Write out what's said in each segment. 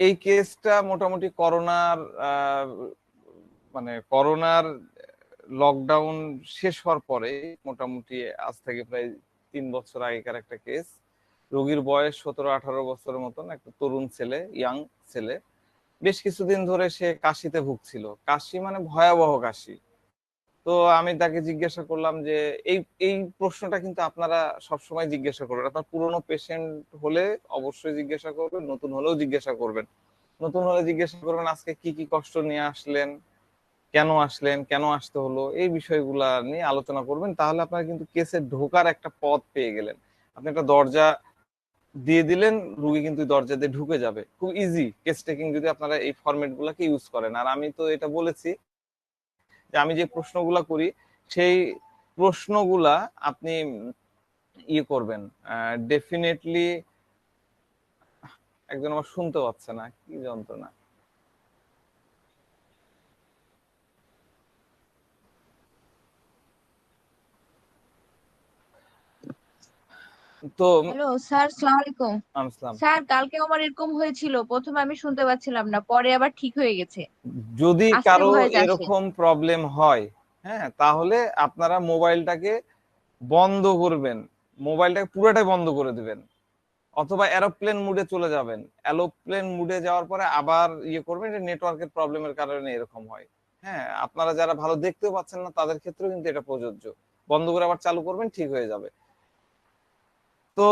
এই কেসটা মোটামুটি করোনার লকডাউন শেষ হওয়ার পরে, মোটামুটি আজ থেকে প্রায় 3 বছর আগেকার একটা কেস। রোগীর বয়স 17-18 বছরের মতন, একটা তরুণ ছেলে, ইয়াং ছেলে। বেশ কিছুদিন ধরে সে কাশিতে ভুগছিল, কাশি মানে ভয়াবহ কাশি। তো আমি তাকে জিজ্ঞাসা করলাম যে এই এই প্রশ্নটা কিন্তু আপনারা সবসময় জিজ্ঞাসা করবেন। আপনার পুরনো পেশেন্ট হলে অবশ্যই জিজ্ঞাসা করবেন, নতুন হলেও জিজ্ঞাসা করবেন। নতুন হলে জিজ্ঞাসা করবেন আজকে কি কি কষ্ট নিয়ে আসলেন, কেন আসতে হলো, এই বিষয়গুলা নিয়ে আলোচনা করবেন। তাহলে আপনারা কিন্তু কেসে ঢোকার একটা পথ পেয়ে গেলেন। আপনি একটা দরজা দিয়ে দিলেন, রুগী কিন্তু দরজা দিয়ে ঢুকে যাবে। খুব ইজি কেস টেকিং যদি আপনারা এই ফরম্যাট গুলাকে ইউজ করেন। আর আমি তো এটা বলেছি যে আমি যে প্রশ্নগুলা করি সেই প্রশ্নগুলা আপনি ইয়ে করবেন ডেফিনেটলি। একজন আমার শুনতে পাচ্ছে না, কি যন্ত্রণা। তো হ্যালো স্যার, আসসালামু আলাইকুম। আসলাম, স্যার, কালকে আমার এরকম হয়েছিল, প্রথমে আমি শুনতে পাচ্ছিলাম না, পরে আবার ঠিক হয়ে গেছে। যদি আস্তে কারো ভয়েস আসে। এরকম প্রবলেম হয়, হ্যাঁ, তাহলে আপনারা মোবাইলটাকে বন্ধ করবেন, মোবাইলটাকে পুরোটাই বন্ধ করে দিবেন, অথবা এরোপ্লেন মুডে চলে যাবেন। এরোপ্লেন মুডে যাওয়ার পরে আবার ইয়ে করবেন, এটা নেটওয়ার্কের প্রবলেমের কারণে এরকম হয়। হ্যাঁ, আপনারা যারা ভালো দেখতেও পাচ্ছেন না তাদের ক্ষেত্রেও কিন্তু এটা প্রযোজ্য। বন্ধ করে আবার চালু করবেন, ঠিক হয়ে যাবে। তো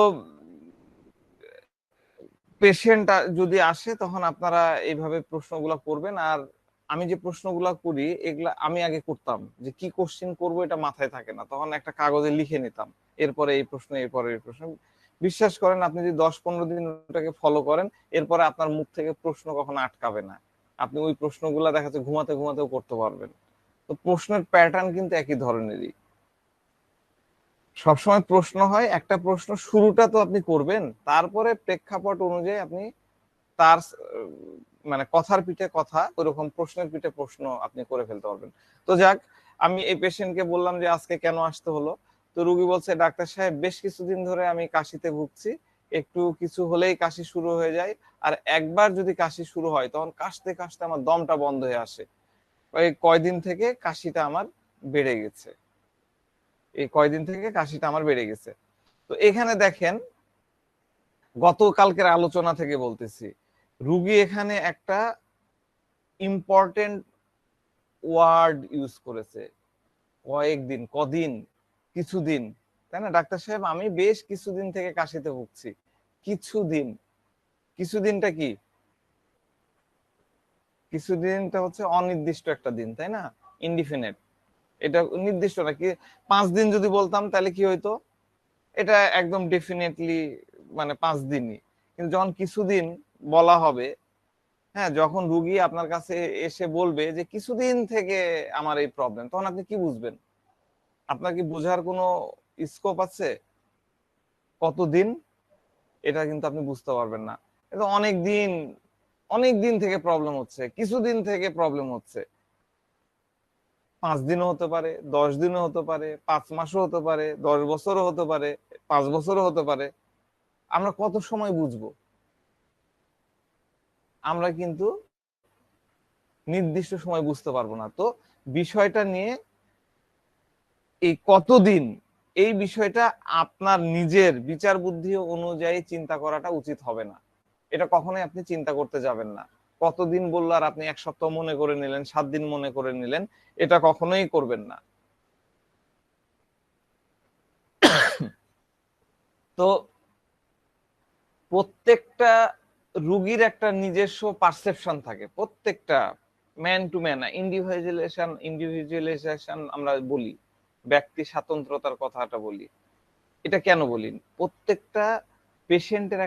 পেশেন্ট যদি আসে তখন আপনারা এইভাবে প্রশ্নগুলো করবেন। আর আমি যে প্রশ্নগুলো করি এগুলা আমি আগে করতাম, যে কি কোশ্চেন করবো এটা মাথায় থাকে না, তখন একটা কাগজে লিখে নিতাম এরপরে এই প্রশ্ন, এরপরে এই প্রশ্ন। বিশ্বাস করেন, আপনি যদি 10-15 দিন ওটাকে ফলো করেন, এরপরে আপনার মুখ থেকে প্রশ্ন কখনো আটকাবে না। আপনি ওই প্রশ্নগুলা দেখা যাচ্ছে ঘুমাতে ঘুমাতেও করতে পারবেন। তো প্রশ্নের প্যাটার্ন কিন্তু একই ধরনেরই। সবসময় প্রশ্ন হয়, একটা প্রশ্ন শুরুটা তো আপনি করবেন, তারপরে প্রেক্ষাপট অনুযায়ী আপনি তার মানে কথার পিঠে কথা, ওইরকম প্রশ্নের পিঠে প্রশ্ন আপনি করে ফেলতে পারবেন। তো যাক, আমি এই পেশেন্টকে বললাম যে আজকে কেন আসতে হলো। তো রুগী বলছে, ডাক্তার সাহেব বেশ কিছুদিন ধরে আমি কাশিতে ভুগছি, একটু কিছু হলেই কাশি শুরু হয়ে যায়। আর একবার যদি কাশি শুরু হয় তখন কাশতে কাশতে আমার দমটা বন্ধ হয়ে আসে। এই কয়দিন থেকে কাশিটা আমার বেড়ে গেছে, এই কয়দিন থেকে কাশিটা আমার বেড়ে গেছে। তো এখানে দেখেন, গতকালকের আলোচনা থেকে বলতেছি, রুগী এখানে একটা ইম্পর্টেন্ট ওয়ার্ড ইউজ করেছে, কয়েকদিন, কদিন, কিছুদিন। তাই না ডাক্তার সাহেব, আমি বেশ কিছুদিন থেকে কাশিতে ভুগছি। কিছুদিন, কিছুদিনটা কি? কিছুদিনটা হচ্ছে অনির্দিষ্ট একটা দিন, তাই না? ইনডিফিনিট। এটা নির্দিষ্ট না। কি 5 দিন যদি বলতাম তাহলে কি হইতো? এটা একদম ডেফিনেটলি মানে 5 দিনই। কিন্তু যখন কিছুদিন বলা হবে, হ্যাঁ, যখন রুগী আপনার কাছে এসে বলবে যে কিছুদিন থেকে আমার এই প্রবলেম, তখন আপনি কি বুঝবেন? আপনার কি বোঝার কোনো স্কোপ আছে? কতদিন? এটা কিন্তু আপনি বুঝতে পারবেন না। কিন্তু অনেক দিন, অনেক দিন থেকে প্রবলেম হচ্ছে, কিছুদিন থেকে প্রবলেম হচ্ছে। 5 দিনও হতে পারে, 10 দিনও হতে পারে, 5 মাসও হতে পারে, 10 বছরও হতে পারে, 5 বছরও হতে পারে। আমরা কত সময় বুঝবো? আমরা কিন্তু নির্দিষ্ট সময় বুঝতে পারবো না। তো বিষয়টা নিয়ে, এই কতদিন, এই বিষয়টা আপনার নিজের বিচার বুদ্ধি অনুযায়ী চিন্তা করাটা উচিত হবে না। এটা কখনোই আপনি চিন্তা করতে যাবেন না। কতদিন বললো আর আপনি 1 সপ্তাহ মনে করে নিলেন, 7 দিন মনে করে নিলেন, এটা কখনোই করবেন না। তো প্রত্যেকটা রুগীর একটা নিজস্ব পারসেপশন থাকে, প্রত্যেকটা ম্যান টু ম্যান। ইন্ডিভিজুয়ালাইজেশন আমরা বলি, ব্যক্তি স্বাতন্ত্রতার কথাটা বলি। এটা কেন বলি? প্রত্যেকটা পেশেন্টের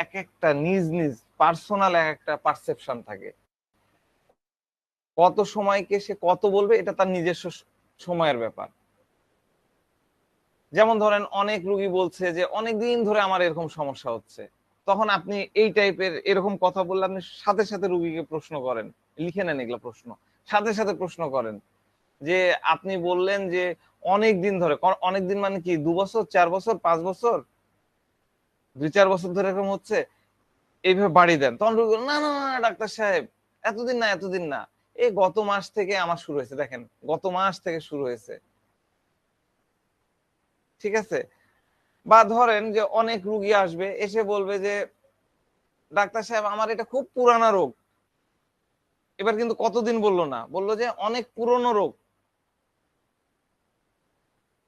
এক একটা নিজ নিজ পার্সোনাল এক একটা পারসেপশন থাকে। কত সময়কে সে কত বলবে, এটা তার নিজস্ব সময়ের ব্যাপার। যেমন ধরেন, অনেক রুগী বলছে যে অনেক দিন ধরে আমার এরকম সমস্যা হচ্ছে, তখন আপনি এই টাইপের এরকম কথা বললে আপনি সাথে সাথে রুগীকে প্রশ্ন করেন, লিখে নেন এগুলো প্রশ্ন, সাথে সাথে প্রশ্ন করেন যে আপনি বললেন যে অনেক দিন ধরে, অনেক দিন মানে কি 2 বছর, 4 বছর, 5 বছর, 2-4 বছর ধরে এরকম হচ্ছে, এইভাবে বাড়ি দেন, তখন রোগী বলে, না না না ডাক্তার সাহেব, এতদিন না এতদিন না, এই গত মাস থেকে আমার শুরু হয়েছে, দেখেন গত মাস থেকে শুরু হয়েছে। ঠিক আছে। বা ধরেন যে অনেক রুগী আসবে, এসে বলবে যে ডাক্তার সাহেব আমার এটা খুব পুরানা রোগ। এবার কিন্তু কতদিন বললো না, বললো যে অনেক পুরনো রোগ।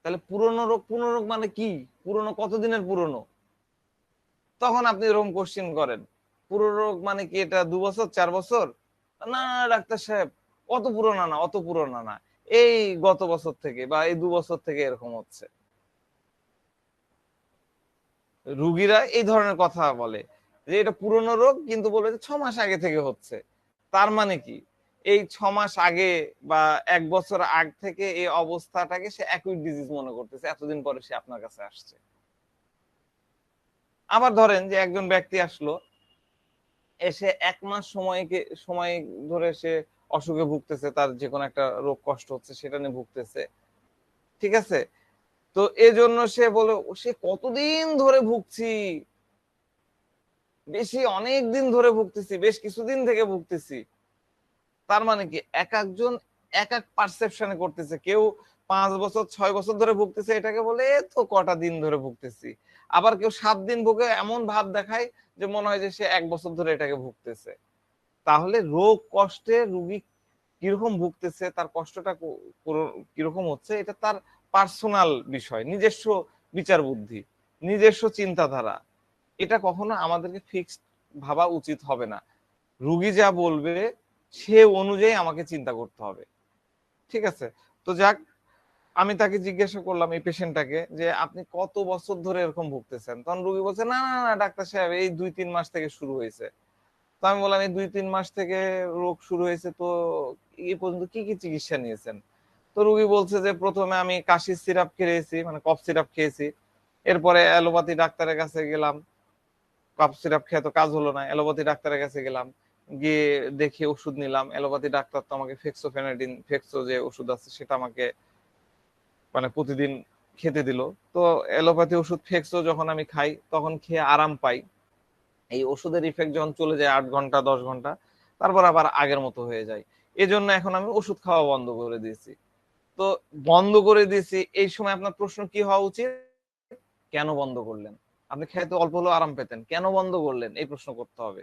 তাহলে পুরনো রোগ, পুরনো রোগ মানে কি? পুরনো কতদিনের পুরনো? তখন আপনি এরকম কোশ্চেন করেন, পুরনো রোগ মানে কি এটা 2 বছর 4 বছর? না না ডাক্তার সাহেব, অত পুরনো না, অত পুরনো না, এই গত বছর থেকে বা এই 2 বছর থেকে এরকম হচ্ছে। রুগীরা এই ধরনের কথা বলে যে এটা পুরনো রোগ, কিন্তু বলবে যে 6 মাস আগে থেকে হচ্ছে। তার মানে কি, এই 6 মাস আগে বা 1 বছর আগ থেকে এই অবস্থাটাকে সে অ্যাকুইট ডিজিজ মনে করতেছে, এতদিন পরে সে আপনার কাছে আসছে। আবার ধরেন যে একজন ব্যক্তি আসলো, এসে 1 মাস সময় ধরে সে অসুখে ভুগতেছে, তার যে কোনো একটা রোগ কষ্ট হচ্ছে সেটা নিয়ে ভুগতেছে। ঠিক আছে। তো এজন্য সে বলে সে কতদিন ধরে ভুগছি, বেশি অনেক দিন ধরে ভুগতেছি, বেশ কিছুদিন থেকে ভুগতেছি। তার মানে কি, এক একজন এক এক পারসেপশনে করতেছে। কেউ 5 বছর 6 বছর ধরে ভুগতেছে, এটাকে বলে তো কটা দিন ধরে ভুগতেছি। আবার কেউ 7 দিন ভুগে এমন ভাব দেখায় যে মনে হয় যে সে 1 বছর ধরে এটাকে ভুগতেছে। তাহলে রোগ কষ্টে রুগী কিরকম ভুগতেছে, তার কষ্টটা কিরকম হচ্ছে, এটা তার পার্সোনাল বিষয়, নিজস্ব বিচার বুদ্ধি, নিজস্ব চিন্তাধারা। এটা কখনো আমাদেরকে ফিক্সড ভাবা উচিত হবে না। রুগী যা বলবে সে অনুযায়ী আমাকে চিন্তা করতে হবে। ঠিক আছে। তো যাক, আমি তাকে জিজ্ঞাসা করলাম এই পেশেন্টটাকে যে আপনি কত বছর ধরে এরকম ভুগতেছেন? তখন রুগী বলছে, না না না ডাক্তার সাহেব, এই 2-3 মাস থেকে শুরু হয়েছে। তো আমি বললাম, এই 2-3 মাস থেকে রোগ শুরু হয়েছে, তো এই পর্যন্ত কি কি চিকিৎসা নিয়েছেন? তো রুগী বলছে যে প্রথমে আমি কাশির সিরাপ খেয়েছি, মানে কফ সিরাপ খেয়েছি। এরপরে অ্যালোপ্যাথি ডাক্তারের কাছে গেলাম, কফ সিরাপ খেয়ে তো কাজ হলো না, অ্যালোপ্যাথি ডাক্তারের কাছে গেলাম, গিয়ে দেখে ওষুধ নিলাম। অ্যালোপ্যাথি ডাক্তার তো আমাকে ফেক্সোফেনাডিন, ফেক্সো যে ওষুধ আছে সেটা আমাকে মানে প্রতিদিন খেতে দিল। তো অ্যালোপ্যাথি ওষুধ ফেক্সো যখন আমি খাই তখন খেয়ে আরাম পাই। এই ওষুধের ইফেক্ট যখন চলে যায় 8 ঘন্টা 10 ঘন্টা, তারপর আবার আগের মতো হয়ে যায়। এজন্য এখন আমি ওষুধ খাওয়া বন্ধ করে দিয়েছি। তো বন্ধ করে দিয়েছি, এই সময় আপনার প্রশ্ন কি হওয়া উচিত? কেন বন্ধ করলেন? আপনি খেতে অল্প হলেও আরাম পেতেন, কেন বন্ধ করলেন, এই প্রশ্ন করতে হবে।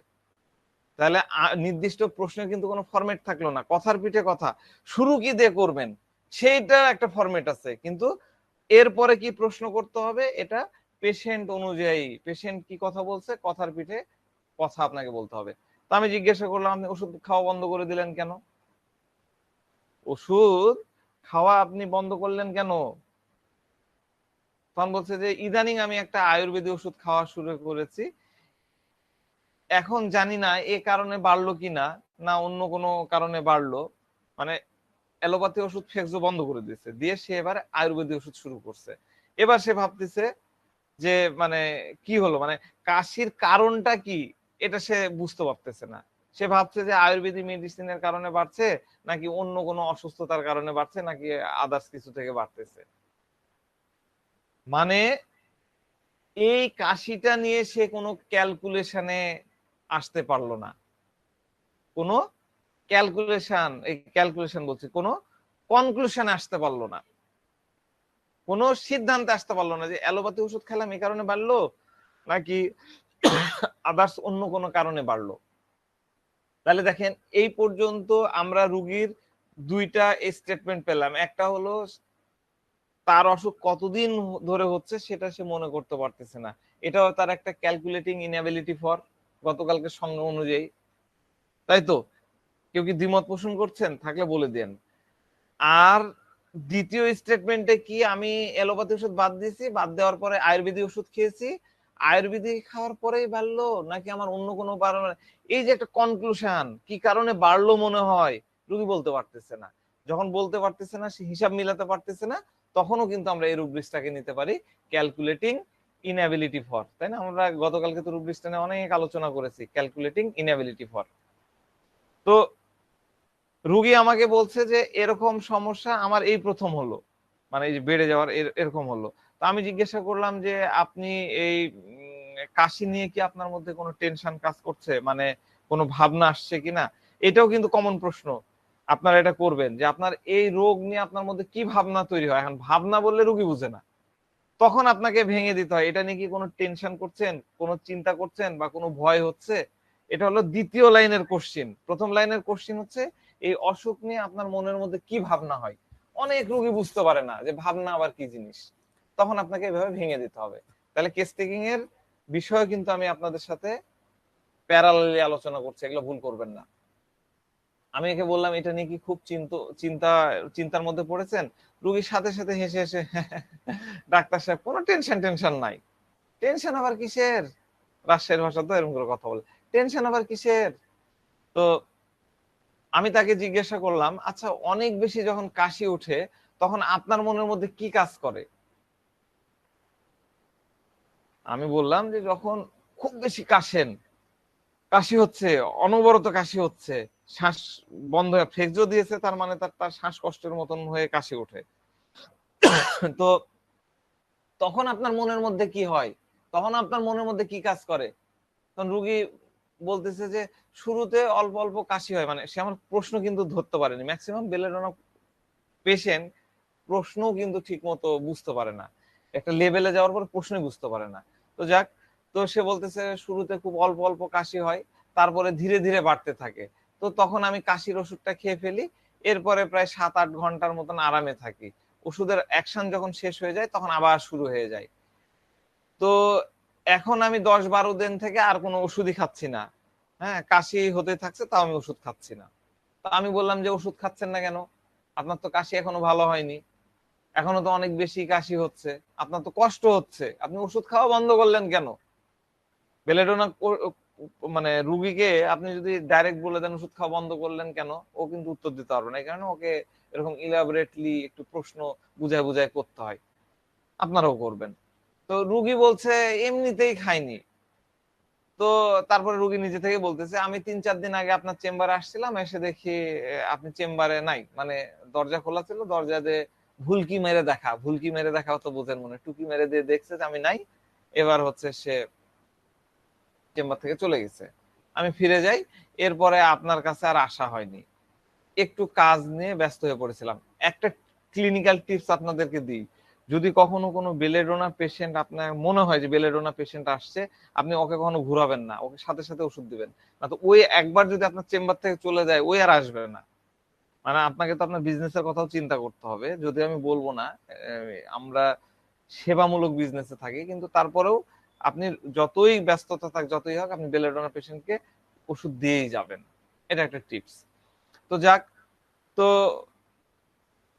তাহলে নির্দিষ্ট প্রশ্নের কিন্তু কোনো ফরম্যাট থাকলো না, কথার পিঠে কথা। শুরু কি দিয়ে করবেন সেইটা একটা ফরম্যাট আছে, কিন্তু এরপরে কি প্রশ্ন করতে হবে এটা পেশেন্ট অনুযায়ী, পেশেন্ট কি কথা বলছে কথার পিঠে কথা আপনাকে বলতে হবে। তো আমি জিজ্ঞাসা করলাম, আপনি ওষুধ খাওয়া বন্ধ করে দিলেন কেন? ওষুধ খাওয়া আপনি বন্ধ করলেন কেন? তখন বলছে যে ইদানিং আমি একটা আয়ুর্বেদিক ওষুধ খাওয়া শুরু করেছি, এখন জানি না এ কারণে বাড়লো কিনা, না অন্য কোনো কারণে বাড়লো। মানে অ্যালোপ্যাথি ওষুধ ফেক্সো বন্ধ করে দিয়েছে, দিয়ে সে এবার আয়ুর্বেদিক ওষুধ শুরু করছে। এবার সে ভাবতেছে যে মানে কি হলো, মানে কাশির কারণটা কি এটা সে বুঝতে পারতেছে না। সে ভাবছে যে আয়ুর্বেদিক মেডিসিনের কারণে বাড়ছে, নাকি অন্য কোনো অসুস্থতার কারণে বাড়ছে, নাকি আদার্স কিছু থেকে বাড়তেছে। মানে এই কাশিটা নিয়ে সে কোনো ক্যালকুলেশনে আসতে পারলো না, কোনো ক্যালকুলেশন বলছি, কোনো কনক্লুশনে আসতে পারলো না, কোনো সিদ্ধান্তে আসতে পারলো না যে অ্যালোপ্যাথি ওষুধ খেলাম এই কারণে বাড়লো, নাকি আদার্স অন্য কোনো কারণে বাড়লো। তাহলে দেখেন, এই পর্যন্ত আমরা রুগীর দুইটা স্টেটমেন্ট পেলাম। একটা হলো তার অসুখ কতদিন ধরে হচ্ছে সেটা সে মনে করতে পারতেছে না, এটাও তার একটা ক্যালকুলেটিং ইনএবিলিটি ফর গতকালকে সংজ্ঞা অনুযায়ী। তাই তো? কেউ কি দ্বিমত পোষণ করছেন? থাকলে বলে দেন। আর দ্বিতীয় স্টেটমেন্টে কি, আমি অ্যালোপ্যাথি ওষুধ বাদ দিয়েছি, বাদ দেওয়ার পরে আয়ুর্বেদিক ওষুধ খেয়েছি, আয়ুর্বেদিক খাওয়ার পরেই বাড়লো, নাকি আমার অন্য কোনো কারণে? এই যে একটা কনক্লুশন, কি কারণে বাড়লো মনে হয়, রুগী বলতে পারতেছে না। যখন বলতে পারতেছে না, সে হিসাব মিলাতে পারতেছে না, তখনও কিন্তু আমরা এই রুব্রিক্সটাকে নিতে পারি ক্যালকুলেটিং ইনএবিলিটি ফর। তাই না? আমরা গতকালকে তো রুব্রিক্সটা নিয়ে অনেক আলোচনা করেছি, ক্যালকুলেটিং ইনএবিলিটি ফর। তো রুগী আমাকে বলছে যে এরকম সমস্যা আমার এই প্রথম হলো, মানে এই যে বেড়ে যাওয়ার এরকম হলো। তো আমি জিজ্ঞাসা করলাম যে আপনি এই কাশি নিয়ে কি আপনার মধ্যে কোনো টেনশন কাজ করছে, মানে কোনো ভাবনা আসছে কিনা? এটাও কিন্তু কমন প্রশ্ন। আপনারা এটা করবেন যে আপনার এই রোগ নিয়ে আপনার মধ্যে কি ভাবনা তৈরি হয়। এখন ভাবনা বললে রোগী বুঝে না, তখন আপনাকে ভেঙে দিতে হয় এটা নিয়ে কি কোনো টেনশন করছেন, কোনো চিন্তা করছেন বা কোনো ভয় হচ্ছে। এটা হলো দ্বিতীয় লাইনের কোশ্চিন। প্রথম লাইনের কোশ্চিন হচ্ছে এই অসুখ নিয়ে আপনার মনের মধ্যে কি ভাবনা হয়। অনেক রোগী বুঝতে পারে না যে ভাবনা আবার কি জিনিস, তখন আপনাকে এভাবে ভেঙে দিতে হবে। তাহলে কেস টেকিং এর বিষয়ে কিন্তু আমি আপনাদের সাথে প্যারালালি আলোচনা করছি, এগুলো ভুল করবেন না। আমি একে বললাম এটা নিয়ে কি খুব চিন্তা চিন্তার মধ্যে পড়েছেন? রুগীর সাথে সাথে হেসে হেসে ডাক্তার সাহেব কোনো টেনশন নাই। টেনশন আবার কিসের? রাজশাহীর ভাষা তো এরকম করে কথা বলে, টেনশন আবার কিসের? তো আমি তাকে জিজ্ঞাসা করলাম, আচ্ছা অনেক বেশি যখন কাশি উঠে তখন আপনার মনের মধ্যে কি কাজ করে? আমি বললাম যে যখন খুব বেশি কাশেন, কাশি হচ্ছে, অনবরত কাশি হচ্ছে, শ্বাস বন্ধ হয়ে ফ্লেক্সও দিয়েছে, তার মানে তার শ্বাসকষ্টের মতন হয়ে কাশি ওঠে, তো তখন আপনার মনের মধ্যে কি হয়? তখন আপনার মনের মধ্যে কি কাজ করে? তখন রুগী বলতেছে যে শুরুতে অল্প অল্প কাশি হয়, মানে সে আমার প্রশ্ন কিন্তু ধরতে পারেনি। ম্যাক্সিমাম বেলেডোনা পেশেন্ট প্রশ্নও কিন্তু ঠিক মতো বুঝতে পারে না, একটা লেভেলে যাওয়ার পর প্রশ্নই বুঝতে পারে না। তো যাক, তো সে বলতেছে শুরুতে খুব অল্প অল্প কাশি হয়, তারপরে ধীরে ধীরে বাড়তে থাকে। তো তখন আমি কাশির ওষুধটা খেয়ে ফেলি, এরপরে প্রায় 7-8 ঘন্টার মতন আরামে থাকি। ওষুধের অ্যাকশন যখন শেষ হয়ে যায় তখন আবার শুরু হয়ে যায়। তো এখন আমি 10-12 দিন থেকে আর কোনো ওষুধই খাচ্ছি না। হ্যাঁ, কাশি হতে থাকছে তাও আমি ওষুধ খাচ্ছি না। তো আমি বললাম যে ওষুধ খাচ্ছেন না কেন? আপনার তো কাশি এখনো ভালো হয়নি, এখনো তো অনেক বেশি কাশি হচ্ছে, আপনার তো কষ্ট হচ্ছে, আপনি ওষুধ খাওয়া বন্ধ করলেন কেন? বেলেডোনা মানে রুগীকে আপনি যদি ডাইরেক্ট বলে দেন ওষুধ খাওয়া বন্ধ করলেন কেন, ও কিন্তু উত্তর দিতে পারবে না। এই কারণে ওকে এরকম ইলাবরেটলি একটু প্রশ্ন বুঝায় বুঝায় করতে হয়। আপনারাও করবেন। তো রুগী বলছে এমনিতেই খাইনি। তো তারপরে রুগী নিজে থেকে বলতেছে আমি 3-4 দিন আগে আপনার চেম্বারে আসছিলাম, এসে দেখি আপনি চেম্বারে নাই, মানে দরজা খোলা ছিল, দরজা দিয়ে ভুলকি মেরে দেখা হতো বোঝেন, মনে টুকি মেরে দিয়ে দেখছে যে আমি নাই। এবার হচ্ছে সে চেম্বার থেকে চলে গেছে, আমি ফিরে যাই। এরপরে আপনার কাছে আর আসা হয়নি, একটু কাজ নিয়ে ব্যস্ত হয়ে পড়েছিলাম। একটা ক্লিনিক্যাল টিপস আপনাদেরকে দিই, যদি কখনো কোনো বেলেডোনা পেশেন্ট আপনার মনে হয় যে বেলেডোনা পেশেন্ট আসছে, আপনি ওকে কখনো ঘুরাবেন না, ওকে সাথে সাথে ওষুধ দিবেন। না তো ওই একবার যদি আপনার চেম্বার থেকে চলে যায় ওই আর আসবে না। মানে আপনাকে তো আপনার বিজনেসের কথাও চিন্তা করতে হবে, যদি আমি বলবো না আমরা সেবামূলক বিজনেসে থাকি, কিন্তু তারপরেও আপনি যতই ব্যস্ততা থাক যতই হোক আপনি বেলেডোনা পেশেন্টকে ওষুধ দিয়েই যাবেন। এটা একটা টিপস। তো যাক, তো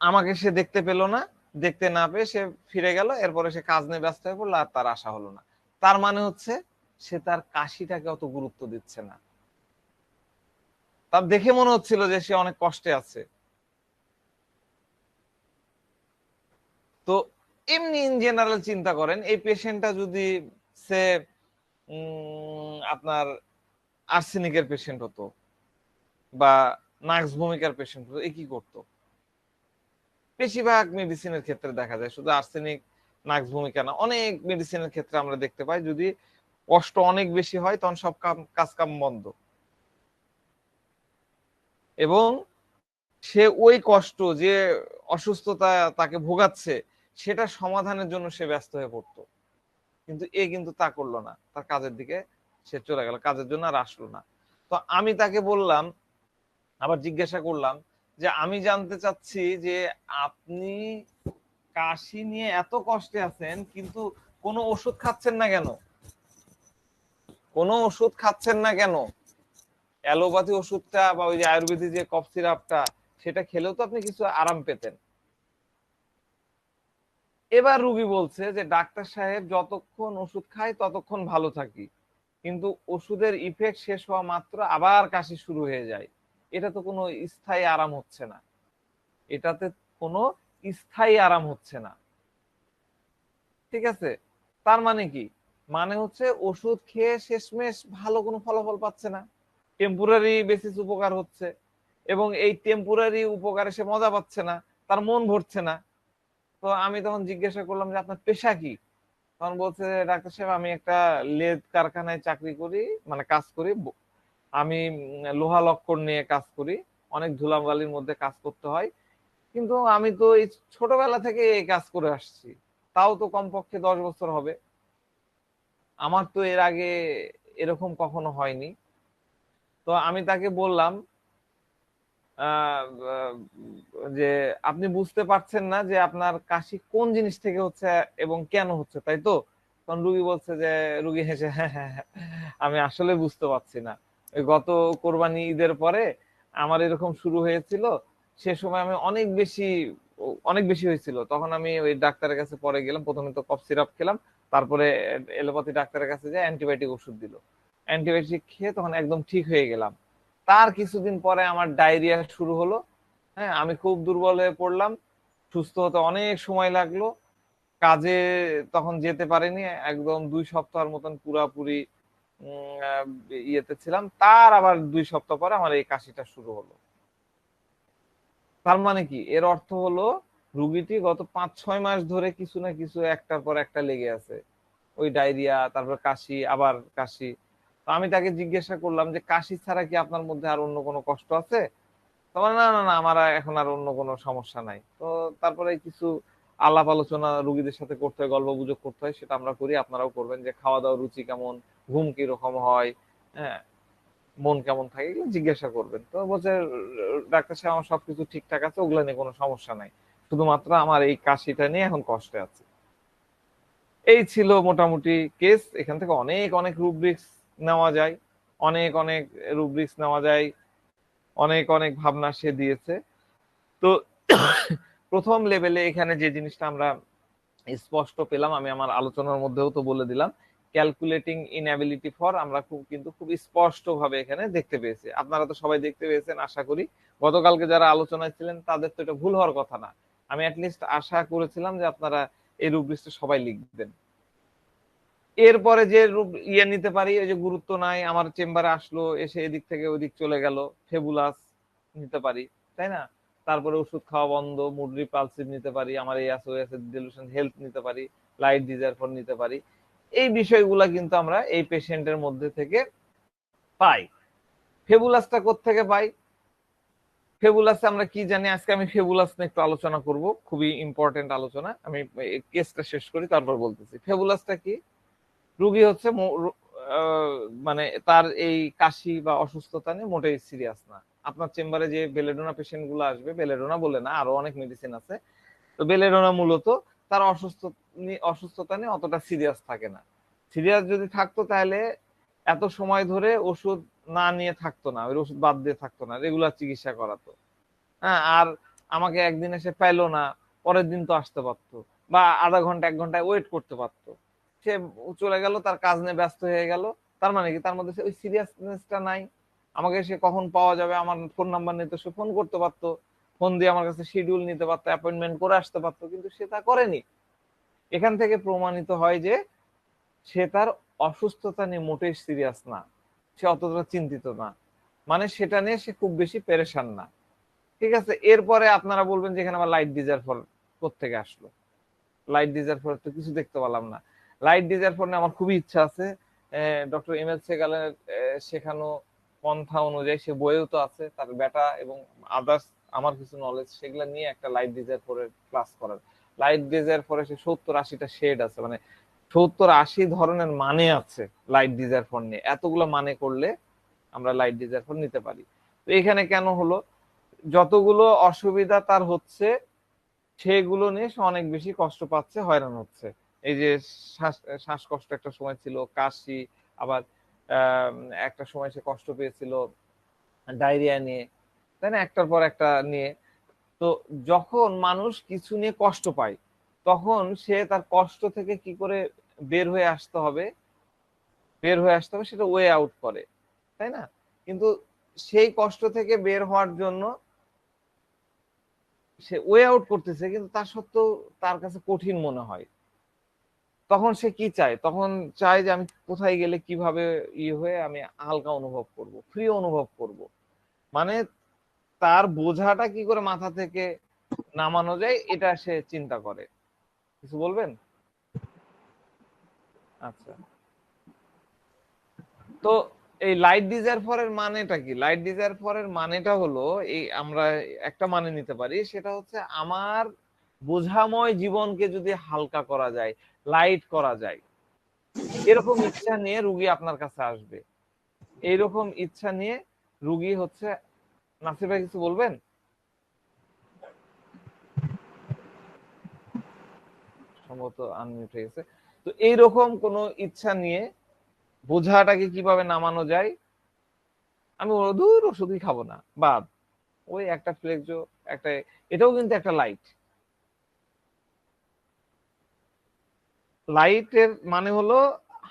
আমাকে সে দেখতে পেলো না, দেখতে না পেয়ে সে ফিরে গেল, এরপরে সে কাজ নিয়ে ব্যস্ত হয়ে পড়লো আর তার আশা হলো না। তার মানে হচ্ছে সে তার কাশিটাকে অত গুরুত্ব দিচ্ছে না, তার দেখে মনে হচ্ছিল যে সে অনেক কষ্টে আছে। তো এমনি ইন জেনারেল চিন্তা করেন এই পেশেন্টটা যদি সে আপনার আর্সেনিকের পেশেন্ট হতো বা নাক্স ভূমিকার পেশেন্ট হতো, এ কি করতো? বেশিরভাগ মেডিসিনের ক্ষেত্রে দেখা যায়, শুধু আর্সেনিক নাক্স ভূমিকা না, অনেক মেডিসিনের ক্ষেত্রে আমরা দেখতে পাই যদি কষ্ট অনেক বেশি হয় তখন সব কাজ কাম বন্ধ, এবং সে ওই কষ্ট যে অসুস্থতা তাকে ভোগাচ্ছে সেটা সমাধানের জন্য সে ব্যস্ত হয়ে পড়তো। কিন্তু এ কিন্তু তা করলো না, তার কাজের দিকে সে চলে গেল, কাজের জন্য আর আসলো না। তো আমি তাকে বললাম, আবার জিজ্ঞাসা করলাম যে আমি জানতে চাচ্ছি যে আপনি কাশি নিয়ে এত কষ্টে আছেন কিন্তু কোনো ওষুধ খাচ্ছেন না কেন? কোনো ওষুধ খাচ্ছেন না কেন? অ্যালোপ্যাথি ওষুধটা বা ওই যে আয়ুর্বেদিক যে কফ সিরাপটা, সেটা খেলেও তো আপনি কিছু আরাম পেতেন। এবার রুগী বলছে যে ডাক্তার সাহেব যতক্ষণ ওষুধ খাই ততক্ষণ ভালো থাকি, কিন্তু ওষুধের ইফেক্ট শেষ হওয়া মাত্র আবার কাশি শুরু হয়ে যায়। এটা তো কোনো স্থায়ী আরাম হচ্ছে না, এটাতে কোনো স্থায়ী আরাম হচ্ছে না। ঠিক আছে, তার মানে কি? মানে হচ্ছে ওষুধ খেয়ে শেষমেশ ভালো কোনো ফলাফল পাচ্ছে না, টেম্পোরারি বেসিস উপকার হচ্ছে, এবং এই টেম্পোরারি উপকারে সে মজা পাচ্ছে না, তার মন ভরছে না। তো আমি তখন জিজ্ঞাসা করলাম যে আপনার পেশা কি? তখন বলছে, ডাক্তার সাহেব আমি একটা লেদ কারখানায় চাকরি করি, মানে কাজ করি, আমি লোহা লক্কর নিয়ে কাজ করি, অনেক ধুলাবালির মধ্যে কাজ করতে হয়, কিন্তু আমি তো এই ছোটবেলা থেকে এই কাজ করে আসছি, তাও তো কমপক্ষে 10 বছর হবে, আমার তো এর আগে এরকম কখনো হয়নি। তো আমি তাকে বললাম আহ, আহ, যে আপনি বুঝতে পারছেন না যে আপনার কাশি কোন জিনিস থেকে হচ্ছে এবং কেন হচ্ছে, তাই তো? তখন রুগী বলছে যে, রুগী হেসে, হ্যাঁ হ্যাঁ হ্যাঁ, আমি আসলে বুঝতে পারছি না, ওই গত কোরবানি ঈদের পরে আমার এরকম শুরু হয়েছিল, সে সময় আমি অনেক বেশি হয়েছিল, তখন আমি ওই ডাক্তারের কাছে পরে গেলাম, প্রথমে তো কফ সিরাপ খেলাম, তারপরে এলোপ্যাথি ডাক্তারের কাছে যে অ্যান্টিবায়োটিক ওষুধ দিল, অ্যান্টিবায়োটিক খেয়ে তখন একদম ঠিক হয়ে গেলাম। তার কিছুদিন পরে আমার ডায়রিয়া শুরু হলো। হ্যাঁ, আমি খুব দুর্বল হয়ে পড়লাম, সুস্থ হতে অনেক সময় লাগলো, কাজে তখন যেতে পারিনি, একদম 2 সপ্তাহের মতন পুরাপুরি ইয়েতে ছিলাম। তার আবার 2 সপ্তাহ পরে আমার এই কাশিটা শুরু হলো। তার মানে কি, এর অর্থ হলো রুগীটি গত 5-6 মাস ধরে কিছু না কিছু একটার পর একটা লেগে আছে, ওই ডায়রিয়া, তারপর কাশি, আবার কাশি। তো আমি তাকে জিজ্ঞাসা করলাম যে, কাশি ছাড়া কি আপনার মধ্যে আর অন্য কোনো কষ্ট আছে? তোমার, না না না, আমার এখন আর অন্য কোনো সমস্যা নাই। তো তারপরে কিছু আলাপ আলোচনা রুগীদের সাথে করতে হয়, গল্প গুজব করতে হয়, সেটা আমরা করি, আপনারাও করবেন, যে খাওয়া দাওয়ার রুচি কেমন, ঘুম কিরকম হয়, হ্যাঁ, মন কেমন থাকে, এগুলো জিজ্ঞাসা করবেন। তো বলছে, ডাক্তার সাহেব আমার সবকিছু ঠিকঠাক আছে, ওগুলো নিয়ে কোনো সমস্যা নাই, শুধুমাত্র আমার এই কাশিটা নিয়ে এখন কষ্টে আছে। এই ছিল মোটামুটি কেস। এখান থেকে অনেক অনেক রুব্রিক্স নেওয়া যায়, অনেক অনেক রুব্রিক্স নেওয়া যায়, অনেক অনেক ভাবনা সে দিয়েছে। তো প্রথম লেভেলে এখানে যে জিনিসটা আমরা স্পষ্ট পেলাম, আমি আমার আলোচনার মধ্যেও তো বলে দিলাম, ক্যালকুলেটিং ইনএবিলিটি ফর, আমরা খুব স্পষ্ট ভাবে এখানে দেখতে পেয়েছি, আপনারা তো সবাই দেখতে পেয়েছেন আশা করি। গতকালকে যারা আলোচনায় ছিলেন তাদের তো এটা ভুল হওয়ার কথা না, আমি অ্যাটলিস্ট আশা করেছিলাম যে আপনারা এই রুব্রিক্সটা সবাই লিখবেন। এরপরে যে রূপ নিতে পারি, ওই যে গুরুত্ব নাই, আমার চেম্বারে আসলো, এসে এদিক থেকে ওদিক চলে গেল, ফেবুলাস নিতে পারি, তাই না? তারপরে ওষুধ খাওয়া বন্ধ, মুড রিপালসিভ নিতে পারি, আমার এই আছে ওই আছে, ডিলুশন হেলথ নিতে পারি, লাইট ডিজায়ার ফর নিতে পারি। এই বিষয়গুলা কিন্তু আমরা এই পেশেন্টের মধ্যে থেকে পাই। ফেবুলাসটা কোত্থেকে পাই? ফেবুলাস আমরা কি জানি, আজকে আমি ফেবুলাস নিয়ে একটু আলোচনা করব, খুবই ইম্পর্টেন্ট আলোচনা। আমি কেসটা শেষ করি, তারপর বলতেছি ফেবুলাসটা কি। রুগী হচ্ছে আহ, মানে তার এই কাশি বা অসুস্থতা নিয়ে মোটেই সিরিয়াস না। আপনার চেম্বারে যে বেলেডোনা পেশেন্ট গুলো আসবে, বেলেডোনা বলে না, আরো অনেক মেডিসিন আছে, তো বেলেডোনা মূলত তার অসুস্থতা নিয়ে অতটা সিরিয়াস থাকে না। সিরিয়াস যদি থাকতো তাহলে এত সময় ধরে ওষুধ না নিয়ে থাকতো না, ওই ওষুধ বাদ দিয়ে থাকতো না, রেগুলার চিকিৎসা করাতো। হ্যাঁ, আর আমাকে একদিন এসে পাইলো না, পরের দিন তো আসতে পারতো, বা আধা ঘন্টা 1 ঘন্টায় ওয়েট করতে পারতো। সে চলে গেল, তার কাজ নিয়ে ব্যস্ত হয়ে গেল। তার মানে কি, তার মধ্যে ওই সিরিয়াসনেসটা নাই। আমাকে সে কখন পাওয়া যাবে, আমার ফোন নাম্বার নিয়ে তো সে ফোন করতে পারতো, ফোন দিয়ে আমার কাছে শিডিউল নিতে পারতো, অ্যাপয়েন্টমেন্ট করে আসতে পারতো, কিন্তু সে তা করেনি। এখান থেকে প্রমাণিত হয় যে সে তার অসুস্থতা নিয়ে মোটেই সিরিয়াস না, সে অতটা চিন্তিত না, মানে সেটা নিয়ে সে খুব বেশি পেরেশান না। ঠিক আছে, এরপরে আপনারা বলবেন যে এখানে আবার লাইট ডিজায়ার ফর কোত্থেকে আসলো। লাইট ডিজায়ার ফর তো কিছু দেখতে পেলাম না। লাইট ডিজায়ার ফর নিয়ে আমার খুবই ইচ্ছা আছে। ডক্টর এম এল সেগালের শেখানো পন্থা অনুযায়ী, সে বইয়েও তো আছে, তার বেটা এবং আদার্স আমার কিছু নলেজ, সেগুলা নিয়ে একটা লাইট ডিজায়ার ফরের ক্লাস করার। লাইট ডিজায়ার ফরে সে 70-80টা শেড আছে, মানে 70-80 ধরনের মানে আছে লাইট ডিজায়ার ফর নিয়ে, এতগুলো মানে করলে আমরা লাইট ডিজায়ার ফর নিতে পারি। তো এখানে কেন হলো, যতগুলো অসুবিধা তার হচ্ছে সেগুলো নিয়ে সে অনেক বেশি কষ্ট পাচ্ছে, হয়রান হচ্ছে। এই যে শ্বাসকষ্ট একটা সময় ছিল, কাশি, আবার আহ একটা সময় সে কষ্ট পেয়েছিল ডায়রিয়া নিয়ে, তাই না, একটার পর একটা নিয়ে। তো যখন মানুষ কিছু নিয়ে কষ্ট পায়, তখন সে তার কষ্ট থেকে কি করে বের হয়ে আসতে হবে, সেটা ওয়ে আউট করে, তাই না? কিন্তু সেই কষ্ট থেকে বের হওয়ার জন্য সে ওয়ে আউট করতেছে, কিন্তু তা সত্ত্বেও তার কাছে কঠিন মনে হয়। তখন সে কি চায়, তখন চায় যে আমি কোথায় গেলে কিভাবে হয়ে আমি হালকা অনুভব করব, ফ্রি অনুভব করব। মানে তার বোঝাটা কি করে মাথা থেকে নামানো যায়, এটা সে চিন্তা করে। কিছু বলবেন? আচ্ছা, তো এই লাইট ডিজায়ার ফর এর মানেটা কি? লাইট ডিজায়ার ফর এর মানেটা হলো, এই আমরা একটা মানে নিতে পারি, সেটা হচ্ছে আমার বোঝাময় জীবনকে যদি হালকা করা যায়, লাইট করা যায়, এরকম ইচ্ছা নিয়ে রুগী আপনার কাছে আসবে। এইরকম ইচ্ছা নিয়ে রুগী হচ্ছে, নাসির ভাই কিছু বলবেন? সম্ভবত আনমিউট হয়ে গেছে। তো এইরকম কোন ইচ্ছা নিয়ে বোঝাটাকে কিভাবে নামানো যায়, আমি দূর ওষুধই খাবো না, বাদ, ওই একটা ফ্লেক্সো, একটা, এটাও কিন্তু একটা লাইট। লাইটের মানে হলো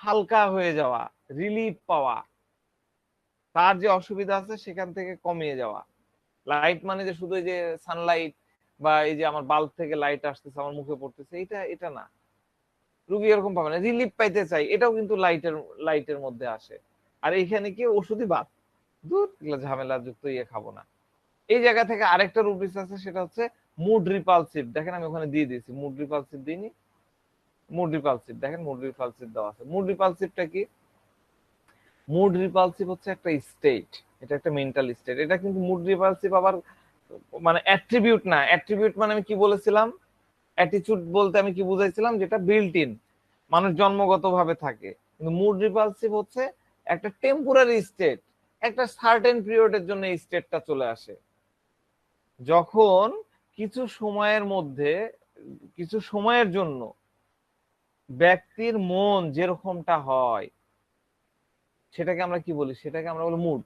হালকা হয়ে যাওয়া, রিলিফ পাওয়া, তার যে অসুবিধা আছে সেখান থেকে কমিয়ে যাওয়া। লাইট মানে যে শুধু এই যে সানলাইট বা এই যে আমার বাল্ব থেকে লাইট আসতেছে আমার মুখে পড়তেছে, এটা এটা না। রুগী এরকম পাবে না, রিলিফ পাইতে চাই, এটাও কিন্তু লাইটের মধ্যে আসে। আর এখানে কি ওষুধই বাদ, দূর এগুলো ঝামেলা যুক্ত ইয়ে খাবো না। এই জায়গা থেকে আরেকটা রুব্রিক্স আছে, সেটা হচ্ছে মুড রিপালসিভ। দেখেন আমি ওখানে দিয়ে দিয়েছি, মুড রিপালসিভ দিইনি, মুড রিপালসিভ দেখেন, মুড রিপালসিভ দেওয়া আছে। মুড রিপালসিভটা কি? মুড রিপালসিভ হচ্ছে একটা স্টেট, এটা একটা মেন্টাল স্টেট। এটা কিন্তু মুড রিপালসিভ আবার মানে অ্যাট্রিবিউট না। অ্যাট্রিবিউট মানে আমি কি বলেছিলাম, অ্যাটিটিউড বলতে আমি কি বুঝাইছিলাম, যেটা বিল্ট ইন, মানুষ জন্মগতভাবে থাকে। কিন্তু মুড রিপালসিভ হচ্ছে একটা টেম্পোরারি স্টেট, একটা সার্টেন পিরিয়ডের জন্য এই স্টেটটা চলে আসে। যখন কিছু সময়ের মধ্যে, কিছু সময়ের জন্য ব্যক্তির মন যেরকমটা হয়, সেটাকে আমরা কি বলি, সেটাকে আমরা বলি মুড।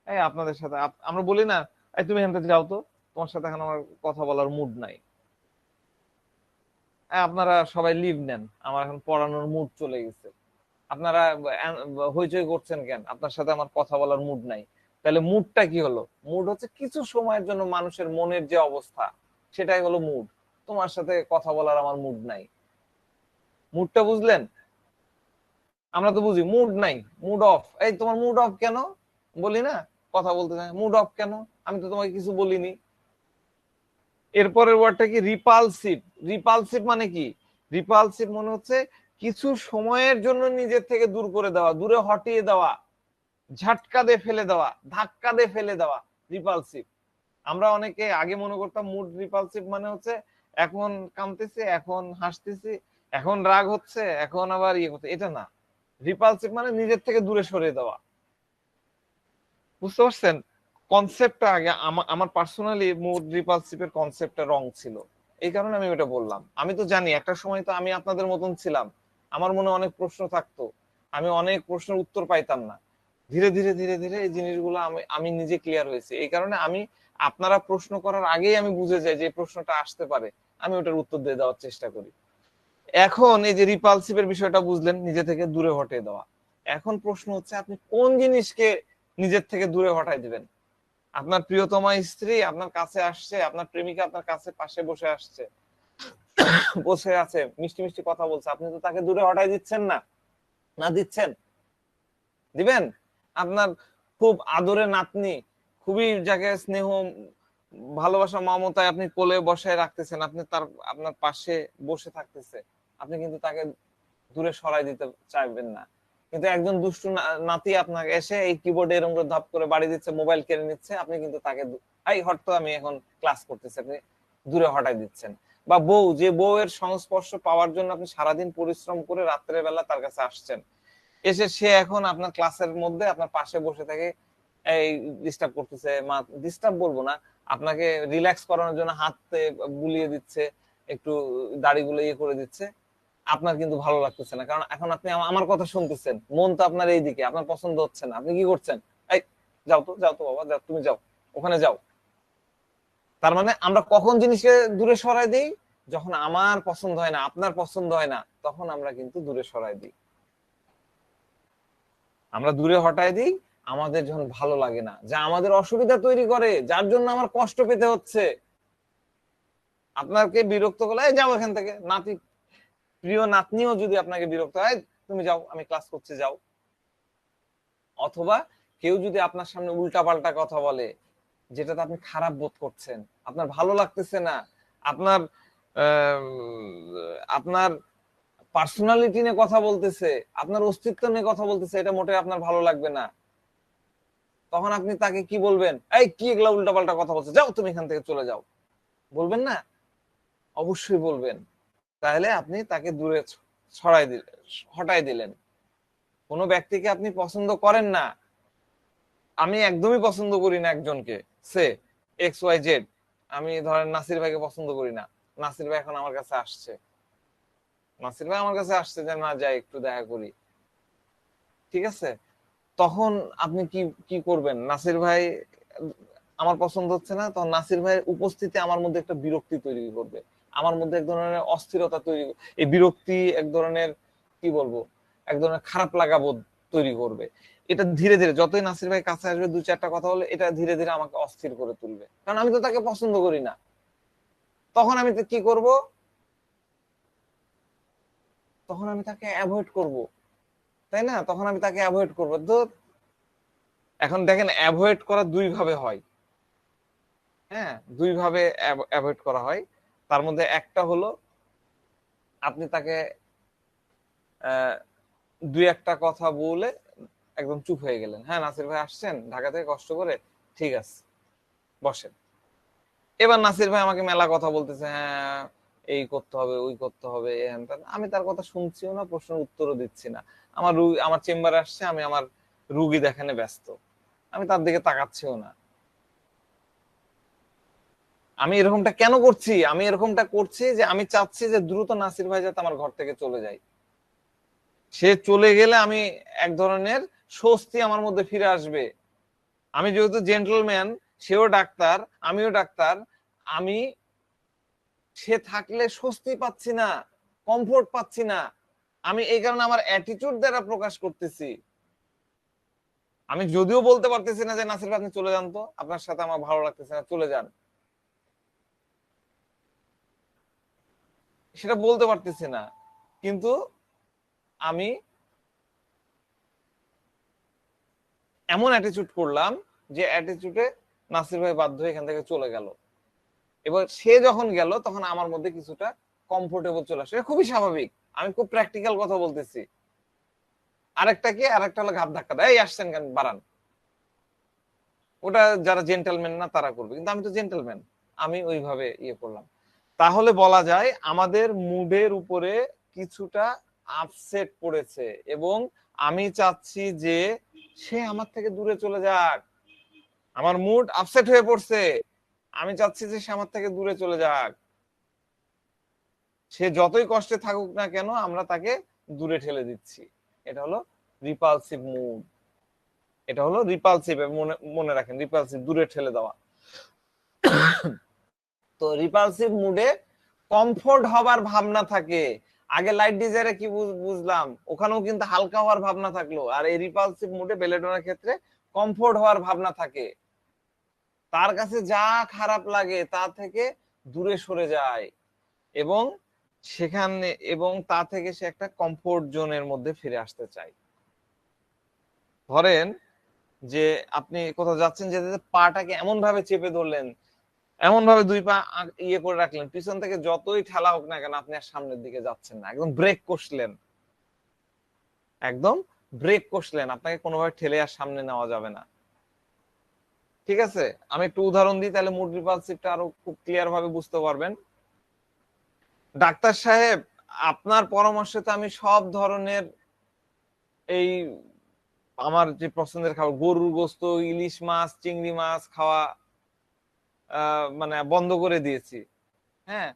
এই আপনাদের সাথে আমরা বলি না, এই তুমি এখান থেকে যাও তো, তোমার সাথে এখন আমার কথা বলার মুড নাই, আপনারা সবাই লিভ নেন, আমার এখন পড়ানোর মুড চলে গেছে, আপনারা হইচই করছেন কেন, আপনার সাথে আমার কথা বলার মুড নাই। তাহলে মুডটা কি হলো? মুড হচ্ছে কিছু সময়ের জন্য মানুষের মনের যে অবস্থা, সেটাই হলো মুড। তোমার সাথে কথা বলার আমার মুড নাই। মুডটা বুঝলেন? আমরা তো বুঝি মুড নাই, মুড অফ, এই তোমার মুড অফ কেন, বলি না, কথা বলতে চাই, মুড অফ কেন, আমি তো তোমাকে কিছু বলিনি। এরপরের ওয়ার্ডটা কি? রিপালসিভ। রিপালসিভ মানে কি? রিপালসিভ মনে হচ্ছে কিছু সময়ের জন্য নিজের থেকে দূর করে দেওয়া, দূরে হটিয়ে দেওয়া, ঝাটকা দিয়ে ফেলে দেওয়া, ধাক্কা দিয়ে ফেলে দেওয়া, রিপালসিভ। আমরা অনেকে আগে মনে করতাম মুড রিপালসিভ মানে হচ্ছে এখন কামতেছি, এখন হাসতেছি, এখন রাগ হচ্ছে, এখন আবার ইয়ে করছে, এটা না। রিপালসিভ মানে নিজের থেকে দূরে সরিয়ে দেওয়া। বুঝতে পারছেন কনসেপ্টটা? আগে আমার পার্সোনালি মুড রিপালসিভ এর কনসেপ্টটা রং ছিল, এই কারণে আমি এটা বললাম। আমি তো জানি একটা সময় তো আমি আপনাদের মতন ছিলাম, আমার মনে অনেক প্রশ্ন থাকতো, আমি অনেক প্রশ্নের উত্তর পাইতাম না। ধীরে ধীরে ধীরে ধীরে এই জিনিসগুলো আমি আমি নিজে ক্লিয়ার হয়েছে, এই কারণে আমি আপনারা প্রশ্ন করার আগেই আমি বুঝে যাই যে প্রশ্নটা আসতে পারে, আমি ওটার উত্তর দিয়ে দেওয়ার চেষ্টা করি। এখন এই যে রিপালসিভ এর বিষয়টা বুঝলেন, নিজে থেকে দূরে হটিয়ে দেওয়া। এখন প্রশ্ন হচ্ছে আপনি কোন জিনিসকে নিজের থেকে দূরে হটাই দিবেন? আপনার প্রিয়তমা স্ত্রী আপনার কাছে আসছে, আপনার প্রেমিকা আপনার কাছে পাশে বসে আসছে, বসে আছে, মিষ্টি মিষ্টি কথা বলছে, আপনি তো তাকে দূরে হটাই দিচ্ছেন না, না দিচ্ছেন? দিবেন? আপনার খুব আদরের নাতনি, খুবই যাকে স্নেহ ভালোবাসা মমতায় আপনি কোলে বসায় রাখতেছেন, আপনি তার আপনার পাশে বসে থাকতেছে, আপনি কিন্তু তাকে দূরে সরাই দিতে চাইবেন না। কিন্তু একজন দুষ্টু নাতি আপনাকে এসে এই কিবোর্ডে এরকম করে ধাপ করে বাড়ি দিচ্ছে, মোবাইল কেড়ে নিচ্ছে, আপনি কিন্তু তাকে এই হট, তো আমি এখন ক্লাস করতেছি, আপনি দূরে হটাই দিচ্ছেন। বা বউ, যে বউ এর সংস্পর্শ পাওয়ার জন্য আপনি সারাদিন পরিশ্রম করে রাত্রের বেলা তার কাছে আসছেন, এসে সে এখন আপনার ক্লাসের মধ্যে আপনার পাশে বসে থাকে, এই ডিস্টার্ব করতেছে, মা ডিস্টার্ব বলবো না, আপনাকে রিল্যাক্স করানোর জন্য হাতে বুলিয়ে দিচ্ছে, একটু দাড়িগুলো ইয়ে করে দিচ্ছে, আপনার কিন্তু ভালো লাগতেছে না, কারণ এখন আপনি আমার কথা শুনতেছেন, মন তো আপনার এই দিকে, আপনার পছন্দ হচ্ছে না, আপনি কি করছেন? এই যাও তো, যাও তো বাবা, যাও, তুমি যাও, ওখানে যাও। তার মানে আমরা কখন জিনিসকে দূরে সরাই দিই? যখন আমার পছন্দ হয় না, আপনার পছন্দ হয় না, তখন আমরা কিন্তু দূরে সরাই দিই। আমরা দূরে হটাই দিই আমাদের যখন ভালো লাগে না, যা আমাদের অসুবিধা তৈরি করে, যার জন্য আমার কষ্ট পেতে হচ্ছে। আপনাকে বিরক্ত করলে এই যাও এখান থেকে, নাতি, প্রিয় নাতনিও যদি আপনাকে বিরক্ত হয়, তুমি যাও, আমি ক্লাস করছি, যাও। অথবা কেউ যদি আপনার সামনে উল্টাপাল্টা কথা বলে, যেটাতে আপনি খারাপ বোধ করছেন, আপনার ভালো লাগতেছে না, আপনার আপনার পার্সোনালিটি নিয়ে কথা বলতেছে, আপনার অস্তিত্ব নিয়ে কথা বলতেছে, এটা মোটেই আপনার ভালো লাগবে না। তখন আপনি তাকে কি বলবেন? এই কি এগুলা উল্টাপাল্টা কথা বলছে, যাও তুমি এখান থেকে চলে যাও, বলবেন না? অবশ্যই বলবেন। তাহলে আপনি তাকে দূরে ছড়াই দিলেন, হটাই দিলেন। কোনো ব্যক্তিকে আপনি পছন্দ করেন না, আমি একদমই পছন্দ করি না একজনকে, সে এক্স ওয়াই জেড, আমি ধরেন নাসির ভাইকে পছন্দ করি না, নাসির ভাই এখন আমার কাছে আসছে, নাসির ভাই আমার কাছে আসছে যে না যাই একটু দেখা করি, ঠিক আছে? তখন আপনি কি কি করবেন? নাসির ভাই আমার পছন্দ হচ্ছে না, তখন নাসির ভাইয়ের উপস্থিতি আমার মধ্যে একটা বিরক্তি তৈরি করবে, আমার মধ্যে এক ধরনের অস্থিরতা তৈরি, এই বিরক্তি এক ধরনের কি বলবো, এক ধরনের খারাপ লাগা বোধ তৈরি করবে। এটা ধীরে ধীরে যতই নাসির ভাই কাছে আসবে, দু চারটা কথা বলে, এটা ধীরে ধীরে আমাকে অস্থির করে তুলবে, কারণ আমি তো তাকে পছন্দ করি না। তখন আমি কি করব? তখন আমি তাকে অ্যাভয়েড করব, তাই না? তখন আমি তাকে অ্যাভয়েড করবো তো। এখন দেখেন, অ্যাভয়েড করা দুই ভাবে হয়। হ্যাঁ, দুই ভাবে অ্যাভয়েড করা হয়। তার মধ্যে একটা হলো আপনি তাকে দুই একটা কথা বলে একদম চুপ হয়ে গেলেন, হ্যাঁ নাসির ভাই আসছেন ঢাকা থেকে কষ্ট করে, ঠিক আছে বসেন। এবার নাসির ভাই আমাকে মেলা কথা বলতেছে, হ্যাঁ এই করতে হবে, ওই করতে হবে, আমি তার কথা শুনছিও না, প্রশ্নের উত্তরও দিচ্ছি না। আমার রুগী আমার চেম্বারে আসছে, আমি আমার রুগী দেখানে ব্যস্ত, আমি তার দিকে তাকাচ্ছিও না। আমি এরকমটা কেন করছি? আমি এরকমটা করছি যে আমি চাচ্ছি যে দ্রুত নাসির ভাই যাতে আমার ঘর থেকে চলে যায়। সে চলে গেলে আমি এক ধরনের স্বস্তি আমার মধ্যে ফিরে আসবে। আমি যেহেতু জেন্টলম্যান, সেও ডাক্তার, আমিও ডাক্তার, আমি সে থাকলে স্বস্তি পাচ্ছি না, কমফোর্ট পাচ্ছি না। আমি এই কারণে আমার অ্যাটিটিউড দ্বারা প্রকাশ করতেছি। আমি যদিও বলতে পারতেছি না যে নাসির ভাই আপনি চলে যান তো, আপনার সাথে আমার ভালো লাগতেছে না, চলে যান, সেটা বলতে পারতেছি না, কিন্তু আমি এমন অ্যাটিটিউড করলাম যে অ্যাটিটিউডে নাসির ভাই বাধ্য হয়ে এখান থেকে চলে গেল। এবার সে যখন গেল তখন আমার মধ্যে কিছুটা কমফোর্টেবল চলে আসে, খুবই স্বাভাবিক। আমি খুব প্র্যাকটিক্যাল কথা বলতেছি। আরেকটা কি, আরেকটা হলো ঘাত ধাক্কা দেয়, এই আসছেন কেন, বাড়ান। ওটা যারা জেন্টলম্যান না তারা করবে, কিন্তু আমি তো জেন্টলম্যান, আমি ওইভাবে ইয়ে করলাম। তাহলে বলা যায় আমাদের মুডের উপরে কিছুটা আপসেট পড়েছে, এবং আমি চাচ্ছি যে সে আমার থেকে দূরে চলে যাক। আমার মুড আপসেট হয়ে পড়ছে, আমি চাচ্ছি যে সে আমার থেকে দূরে চলে যাক। সে যতই কষ্টে থাকুক না কেন, আমরা তাকে দূরে ঠেলে দিচ্ছি। এটা হলো রিপালসিভ মুড। এটা হলো রিপালসিভ, মনে মনে রাখেন, রিপালসিভ দূরে ঠেলে দেওয়া। তো রিপালসিভ মুডে কমফোর্ট হবার ভাবনা থাকে। আগে লাইট ডিজায়ারে কি বুঝলাম, ওখানেও কিন্তু হালকা হওয়ার ভাবনা থাকলো, আর এই রিপালসিভ মুডে বেলেডোনার ক্ষেত্রে কমফোর্ট হওয়ার ভাবনা থাকে। তার কাছে যা খারাপ লাগে তা থেকে দূরে সরে যায়, এবং সেখানে এবং তা থেকে সে একটা কমফোর্ট জোনের মধ্যে ফিরে আসতে চায়। ধরেন যে আপনি কোথাও যাচ্ছেন, যেতে পাটাকে এমন ভাবে চেপে ধরলেন, এমন ভাবে দুই পা ইয়ে করে রাখলেন, পিছন থেকে যতই ঠেলা হোক না কেন আপনি আর সামনের দিকে যাচ্ছেন না, একদম ব্রেক কষলেন, একদম ব্রেক কষলেন, আপনাকে কোনোভাবে ঠেলে আর সামনে নেওয়া যাবে না। ঠিক আছে, আমি একটু উদাহরণ দিই, তাহলে মুড রিপালসিভটা আরো খুব ক্লিয়ার ভাবে বুঝতে পারবেন। ডাক্তার সাহেব, আপনার পরামর্শে তো আমি সব ধরনের এই আমার যে পছন্দের খাবার, গরুর গোস্ত, ইলিশ মাছ, চিংড়ি মাছ খাওয়া মানে বন্ধ করে দিয়েছি, হ্যাঁ,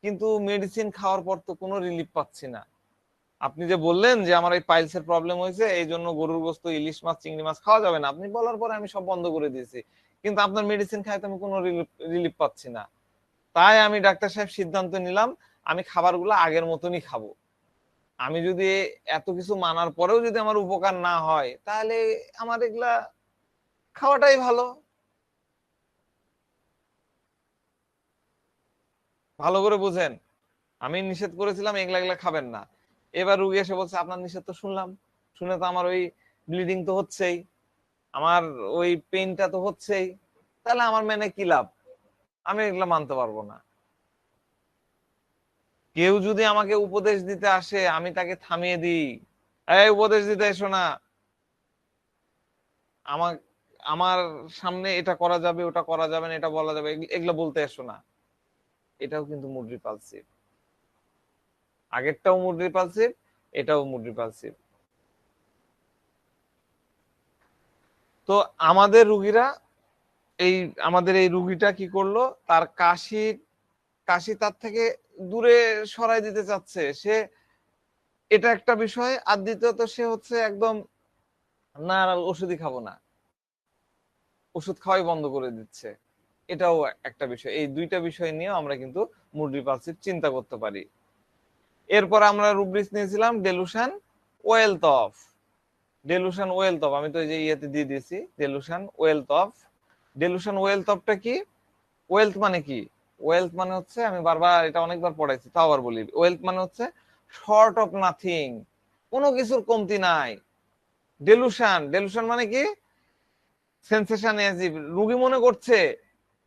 কিন্তু মেডিসিন খাওয়ার পর তো কোনো রিলিফ পাচ্ছি না। আপনি যে বললেন যে আমার এই পাইলসের প্রবলেম হয়েছে, এই জন্য গরুর গোস্ত, ইলিশ মাছ, চিংড়ি মাছ খাওয়া যাবে না, আপনি বলার পরে আমি সব বন্ধ করে দিয়েছি, কিন্তু আপনার মেডিসিন খাই তো আমি কোনো রিলিফ পাচ্ছি না। তাই আমি ডাক্তার সাহেব সিদ্ধান্ত নিলাম, আমি খাবারগুলো আগের মতনই খাবো। আমি যদি এত কিছু মানার পরেও যদি আমার উপকার না হয়, তাহলে আমার এগুলা খাওয়াটাই ভালো। ভালো করে বুঝেন, আমি নিষেধ করেছিলাম এগুলা এগুলা খাবেন না, এবার রুগী এসে বলছে আপনার নিষেধ তো শুনলাম, শুনে তো আমার ওই ব্লিডিং তো হচ্ছেই, আমার ওই পেইনটা তো হচ্ছেই, তাহলে আমার মেনে কি লাভ? আমি এগুলা মানতে পারবো না। কেউ যদি আমাকে উপদেশ দিতে আসে আমি তাকে থামিয়ে দিই, এই উপদেশ দিতে এসো না, আমার আমার সামনে এটা করা যাবে ওটা করা যাবে না, এটা বলা যাবে, এগুলো বলতে এসো না। এটাও কিন্তু মুড রিপালসিভ। আগেরটাও মুড রিপালসিভ, এটাও মুড রিপালসিভ। তো আমাদের রুগীরা এই আমাদের এই রুগীটা কি করলো, তার কাশি কাশি তার থেকে দূরে সরাই দিতে চাচ্ছে সে, এটা একটা বিষয়। আর দ্বিতীয়ত সে হচ্ছে একদম, না আর ওষুধই খাবো না, ওষুধ খাওয়াই বন্ধ করে দিচ্ছে। এটাও একটা বিষয়। এই দুইটা বিষয় নিয়ে আমরা কিন্তু মুড রিপালসিভ চিন্তা করতে পারি। এরপর আমরা রুব্রিক্স নিয়েছিলাম delusion wealth of. Delusion wealth of আমি তো এই যে ইয়েতে দিয়ে দিয়েছি, delusion wealth of. Delusion wealth অফটা কি? ওয়েলথ মানে কি? ওয়েলথ মানে হচ্ছে, আমি বারবার এটা অনেকবার পড়াইছি তাও আবার বলি, ওয়েলথ মানে হচ্ছে শর্ট অফ নাথিং, কোনো কিছুর কমতি নাই। ডেলুশন, ডেলুশন মানে কি? সেন্সেশন অ্যাজিভ, রুগী মনে করছে,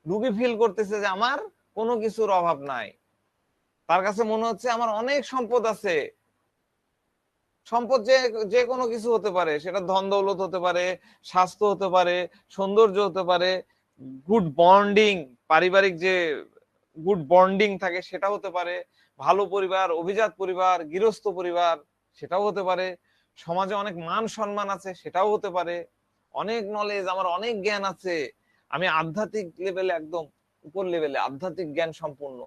রুগী ফিল করতেছে যে আমার কোনো কিছুর অভাব নাই, তার কাছে মনে হচ্ছে আমার অনেক সম্পদ আছে। সম্পদ যে যে কোনো কিছু হতে পারে, সেটা ধন দৌলত হতে পারে, স্বাস্থ্য হতে পারে, সৌন্দর্য হতে পারে, গুড বন্ডিং, পারিবারিক যে গুড বন্ডিং থাকে সেটা হতে পারে, ভালো পরিবার, অভিজাত পরিবার, গৃহস্থ পরিবার সেটাও হতে পারে, সমাজে অনেক মান সম্মান আছে সেটাও হতে পারে, অনেক নলেজ, আমার অনেক জ্ঞান আছে, আমি আধ্যাত্মিক লেভেলে একদম উপর লেভেলে আধ্যাত্মিক জ্ঞান সম্পূর্ণ,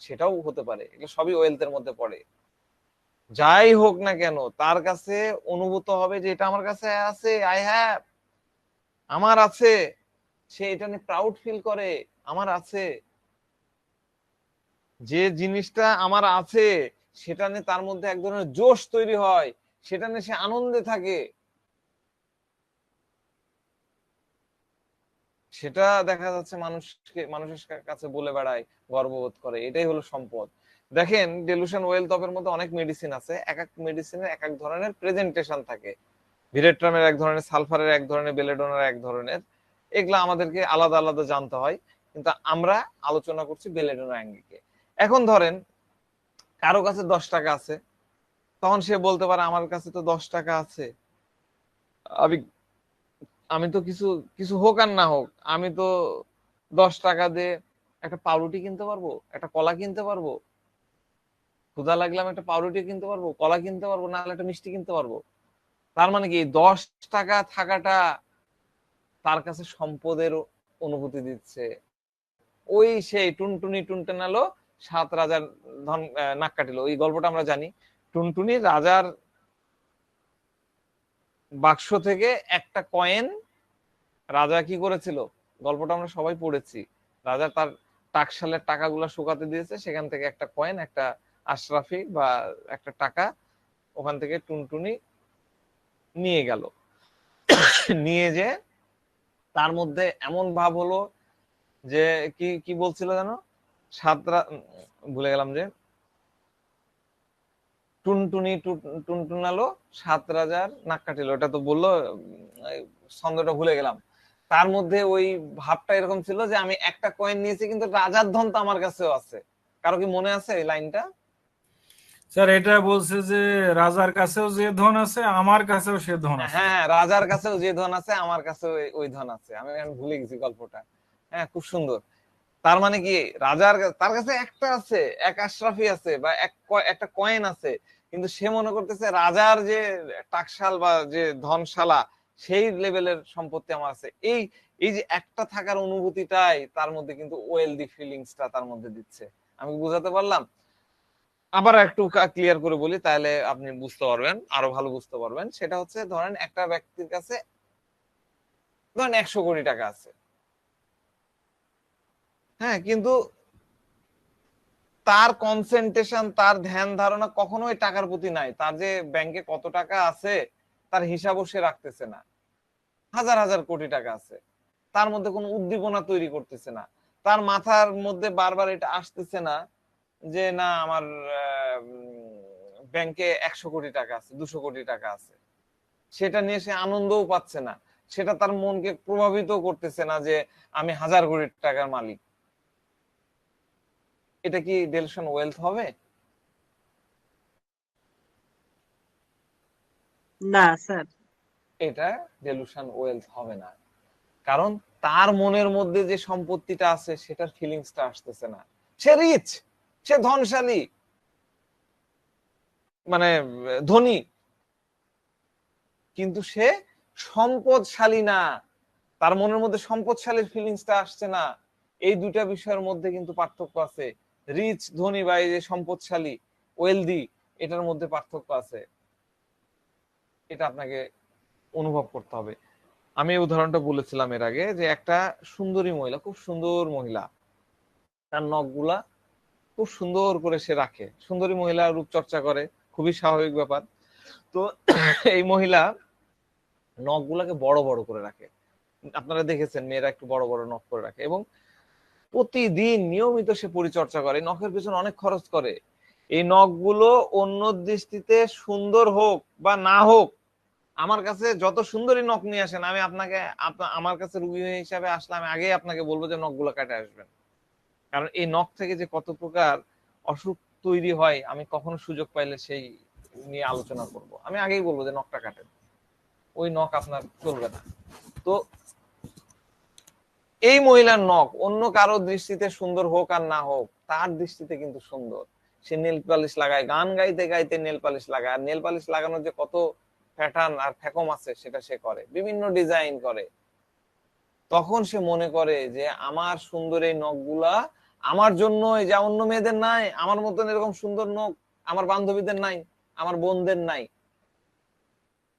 সেটাও হতে পারে। এগুলো সবই ওয়েলথের মধ্যে পড়ে। যাই হোক না কেন তার কাছে অনুভূত হবে যে এটা আমার কাছে আছে, আই হ্যাভ, আমার আছে, সে এটা নিয়ে প্রাউড ফিল করে, আমার আছে। যে জিনিসটা আমার আছে সেটা নিয়ে তার মধ্যে এক ধরনের জোশ তৈরি হয়, সেটা নিয়ে সে আনন্দে থাকে, সেটা দেখা যাচ্ছে মানুষের কাছে বলে বেড়ায়, গর্ববোধ করে, এটাই হলো সম্পদ। দেখেন ডেলুশন ওয়েলথ অফের মধ্যে অনেক মেডিসিন আছে, এক এক মেডিসিনের এক এক ধরনের প্রেজেন্টেশন থাকে। ভিরেট্রামের এক ধরনের, সালফারের এক ধরনের, বেলেডোনার এক ধরনের, এগুলা আমাদেরকে আলাদা আলাদা জানতে হয়, কিন্তু আমরা আলোচনা করছি বেলেডোনা অ্যাঙ্গিকে। এখন ধরেন কারো কাছে 10 টাকা আছে, তখন সে বলতে পারে আমার কাছে তো 10 টাকা আছে, আমি আমি তো কিছু কিছু হোক আর না হোক, আমি তো 10 টাকা দিয়ে একটা পাউরুটি কিনতে পারবো, একটা কলা কিনতে পারবো, ক্ষুধা লাগলে আমি একটা পাউরুটি কিনতে পারবো, কলা কিনতে পারবো, না হলে একটা মিষ্টি কিনতে পারবো। তার মানে কি 10 টাকা থাকাটা তার কাছে সম্পদের অনুভূতি দিচ্ছে। ওই সেই টুনটুনি টুনটুনালো, 7 রাজার ধন নাক কাটিলো, ওই গল্পটা আমরা জানি। টুনটুনি রাজার বাক্স থেকে একটা কয়েন, রাজা কি করেছিল, গল্পটা আমরা সবাই পড়েছি, রাজা তার টাকশালের টাকাগুলো শুকাতে দিয়েছে, সেখান থেকে একটা কয়েন, একটা আশরাফি বা একটা টাকা ওখান থেকে টুনটুনি নিয়ে গেল। নিয়ে যে তার মধ্যে এমন ভাব হলো যে, কি কি বলছিল জানো, ভুলে গেলাম যে, টুনটুনি টুনটুনালো 7 রাজার নাক কাটিলো, এটা তো বললো, ছন্দটা ভুলে গেলাম। তার মধ্যে ওই ভাবটা এরকম ছিল যে আমি একটা কয়েন নিয়েছি কিন্তু রাজার ধন তো আমার কাছেও আছে। কারো কি মনে আছে এই লাইনটা? স্যার এটা বলছে যে রাজার কাছেও যে ধন আছে আমার কাছেও সে ধন হ্যাঁ আছে। হ্যাঁ, রাজার কাছেও যে ধন আছে আমার কাছেও ওই ধন আছে, আমি এখন ভুলে গেছি গল্পটা। হ্যাঁ, খুব সুন্দর। তার মানে কি তার কাছে একটা আছে, এক আশরাফি আছে বা একটা কয়েন আছে, কিন্তু সে মনে করতেছে রাজার যে টাকশাল বা যে ধনশালা সেই লেভেলের সম্পত্তি আমার আছে। এই এই যে একটা থাকার অনুভূতিটাই তার মধ্যে কিন্তু ওয়েলদি ফিলিংসটা তার মধ্যে দিচ্ছে। আমি বুঝাতে পারলাম? আবার একটু ক্লিয়ার করে বলি, তাহলে আপনি বুঝতে পারবেন, আরো ভালো বুঝতে পারবেন। সেটা হচ্ছে ধরেন একটা ব্যক্তির কাছে ধরেন 100 কোটি টাকা আছে, হ্যাঁ, কিন্তু তার কনসেন্ট্রেশন, তার ধ্যান ধারণা কখনোই টাকার প্রতি নাই, তার যে ব্যাংকে কত টাকা আছে তার হিসাবও সে রাখতেছে না। হাজার হাজার কোটি টাকা আছে, তার মধ্যে কোনো উদ্দীপনা তৈরি করতেছে না, তার মাথার মধ্যে বারবার এটা আসতেছে না যে না আমার ব্যাংকে 100 কোটি টাকা আছে, 200 কোটি টাকা আছে, সেটা নিয়ে সে আনন্দও পাচ্ছে না, সেটা তার মনকে প্রভাবিত করতেছে না যে আমি 1000 কোটি টাকার মালিক। এটা কি ডেলশন ওয়েলথ হবে? না স্যার। এটা ডেলুশন ওয়েলথ হবে না, কারণ তার মনের মধ্যে যে সম্পত্তিটা আছে সেটার ফিলিংসটা আসতেছে না। সে রিচ, সে ধনশালী, মানে ধনী, কিন্তু সে সম্পদশালী না। তার মনের মধ্যে সম্পদশালীর ফিলিংসটা আসছে না। এই দুইটা বিষয়ের মধ্যে কিন্তু পার্থক্য আছে। রিচ, ধনী, বা এই যে সম্পদশালী, ওয়েলদি, এটার মধ্যে পার্থক্য আছে। এটা আপনাকে অনুভব করতে হবে। আমি এই উদাহরণটা বলেছিলাম এর আগে, যে একটা সুন্দরী মহিলা, খুব সুন্দর মহিলা, তার নখগুলা খুব সুন্দর করে সে রাখে। সুন্দরী মহিলা রূপচর্চা করে, খুবই স্বাভাবিক ব্যাপার। তো এই মহিলা নখগুলাকে বড় বড় করে রাখে। আপনারা দেখেছেন মেয়েরা একটু বড় বড় নখ করে রাখে, এবং প্রতিদিন নিয়মিত সে পরিচর্যা করে, নখের পেছনে অনেক খরচ করে। এই নখগুলো অন্য দৃষ্টিতে সুন্দর হোক বা না হোক, আমার কাছে যত সুন্দরী নখ নিয়ে আসেন, আমি আপনাকে আমার কাছে রুগী হিসাবে আসলে আমি আগেই আপনাকে বলবো যে নখগুলো কাটে আসবেন। কারণ এই নখ থেকে যে কত প্রকার অসুখ তৈরি হয়, আমি কখনো সুযোগ পাইলে সেই নিয়ে আলোচনা করব। আমি আগেই বলবো যে নখটা কাটেন, ওই নখ আপনার চলবে না। তো এই মহিলার নখ অন্য কারো দৃষ্টিতে সুন্দর হোক আর না হোক, তার দৃষ্টিতে কিন্তু সুন্দর। সে নেল পালিশ লাগায়, গান গাইতে গাইতে নেল পালিশ লাগায়। আর নেল পালিশ লাগানোর যে কত প্যাটার্ন আর ফ্যাকম আছে সেটা সে করে, বিভিন্ন ডিজাইন করে। তখন সে মনে করে যে আমার সুন্দর এই নখগুলা আমার জন্য, যা অন্য মেয়েদের নাই, আমার মতন এরকম সুন্দর নখ আমার বান্ধবীদের নাই, আমার বোনদের নাই।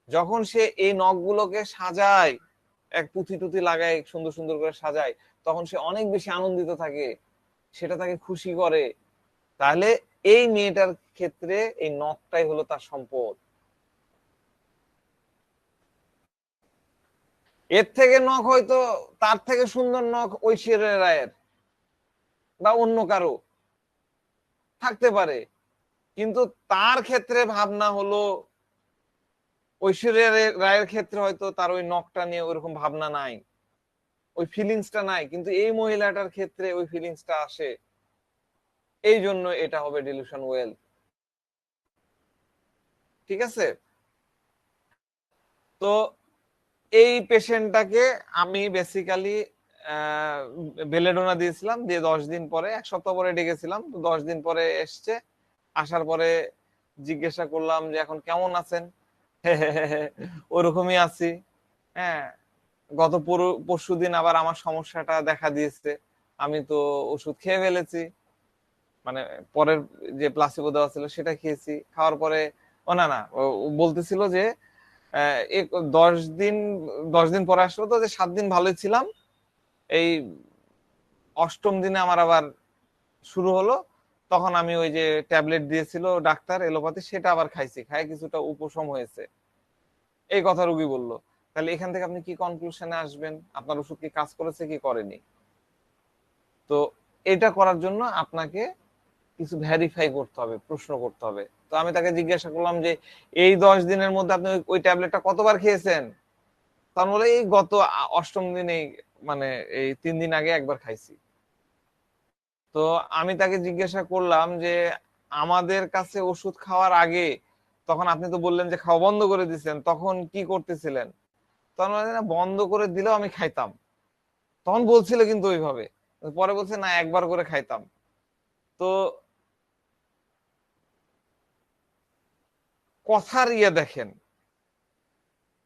যখন সে এই নখগুলোকে সাজায়, এক পুঁথি টুথি লাগায়, সুন্দর সুন্দর করে সাজায়, তখন সে অনেক বেশি আনন্দিত থাকে, সেটা তাকে খুশি করে। তাহলে এই মেয়েটার ক্ষেত্রে এই নখটাই হলো তার সম্পদ। এর থেকে নখ হয়তো, তার থেকে সুন্দর নখ ঐশ্বর্যা রায়ের বা অন্য কারো থাকতে পারে, কিন্তু তার ক্ষেত্রে ভাবনা হলো, ঐশ্বর্যা রায়ের ক্ষেত্রে হয়তো তার ওই নখটা নিয়ে ওইরকম ভাবনা নাই, ওই ফিলিংসটা নাই, কিন্তু এই মহিলাটার ক্ষেত্রে ওই ফিলিংসটা আসে। এই জন্য এটা হবে ডিলিউশন ওয়েলথ। ঠিক আছে? তো এই পেশেন্টটাকে আমি বেসিক্যালি বেলেডোনা দিয়েছিলাম, দিয়ে 10 দিন পরে, 1 সপ্তাহ পরে ডেকেছিলাম। তো 10 দিন পরে এসছে। আসার পরে জিজ্ঞাসা করলাম যে এখন কেমন আছেন। ওরকমই আছি। হ্যাঁ, গত পরশু দিন আবার আমার সমস্যাটা দেখা দিয়েছে, আমি তো ওষুধ খেয়ে ফেলেছি, মানে পরের যে প্লাসিবো দেওয়া ছিল সেটা খেয়েছি। খাওয়ার পরে ও না না, ও বলতেছিল যে 10 দিন, 10 দিন পরে আসলো, তো যে 7 দিন ভালোই ছিলাম, এই 8ম দিনে আমার আবার শুরু হলো। তখন আমি ওই যে ট্যাবলেট দিয়েছিল ডাক্তার এলোপ্যাথি, সেটা আবার খাইছি, খাই কিছুটা উপশম হয়েছে। এই কথা রুগী বললো। তাহলে এখান থেকে আপনি কি কনক্লুশনে আসবেন? আপনার ওষুধ কি কাজ করেছে কি করেনি? তো এটা করার জন্য আপনাকে কিছু ভেরিফাই করতে হবে, প্রশ্ন করতে হবে। তো আমি তাকে জিজ্ঞাসা করলাম যে এই 10 দিনের মধ্যে আপনি ওই ট্যাবলেটটা কতবার খেয়েছেন? তার বলে এই গত 8ম দিনেই, মানে এই 3 দিন আগে একবার খাইছি। তো আমি তাকে জিজ্ঞাসা করলাম যে আমাদের কাছে ওষুধ খাওয়ার আগে, তখন আপনি তো বললেন যে খাওয়া বন্ধ করে দিয়েছেন, তখন কি করতেছিলেন? তখন বলে, না বন্ধ করে দিলেও আমি খাইতাম। তখন বলছিল কিন্তু ওইভাবে, পরে বলছে না একবার করে খাইতাম। তো কথার দেখেন,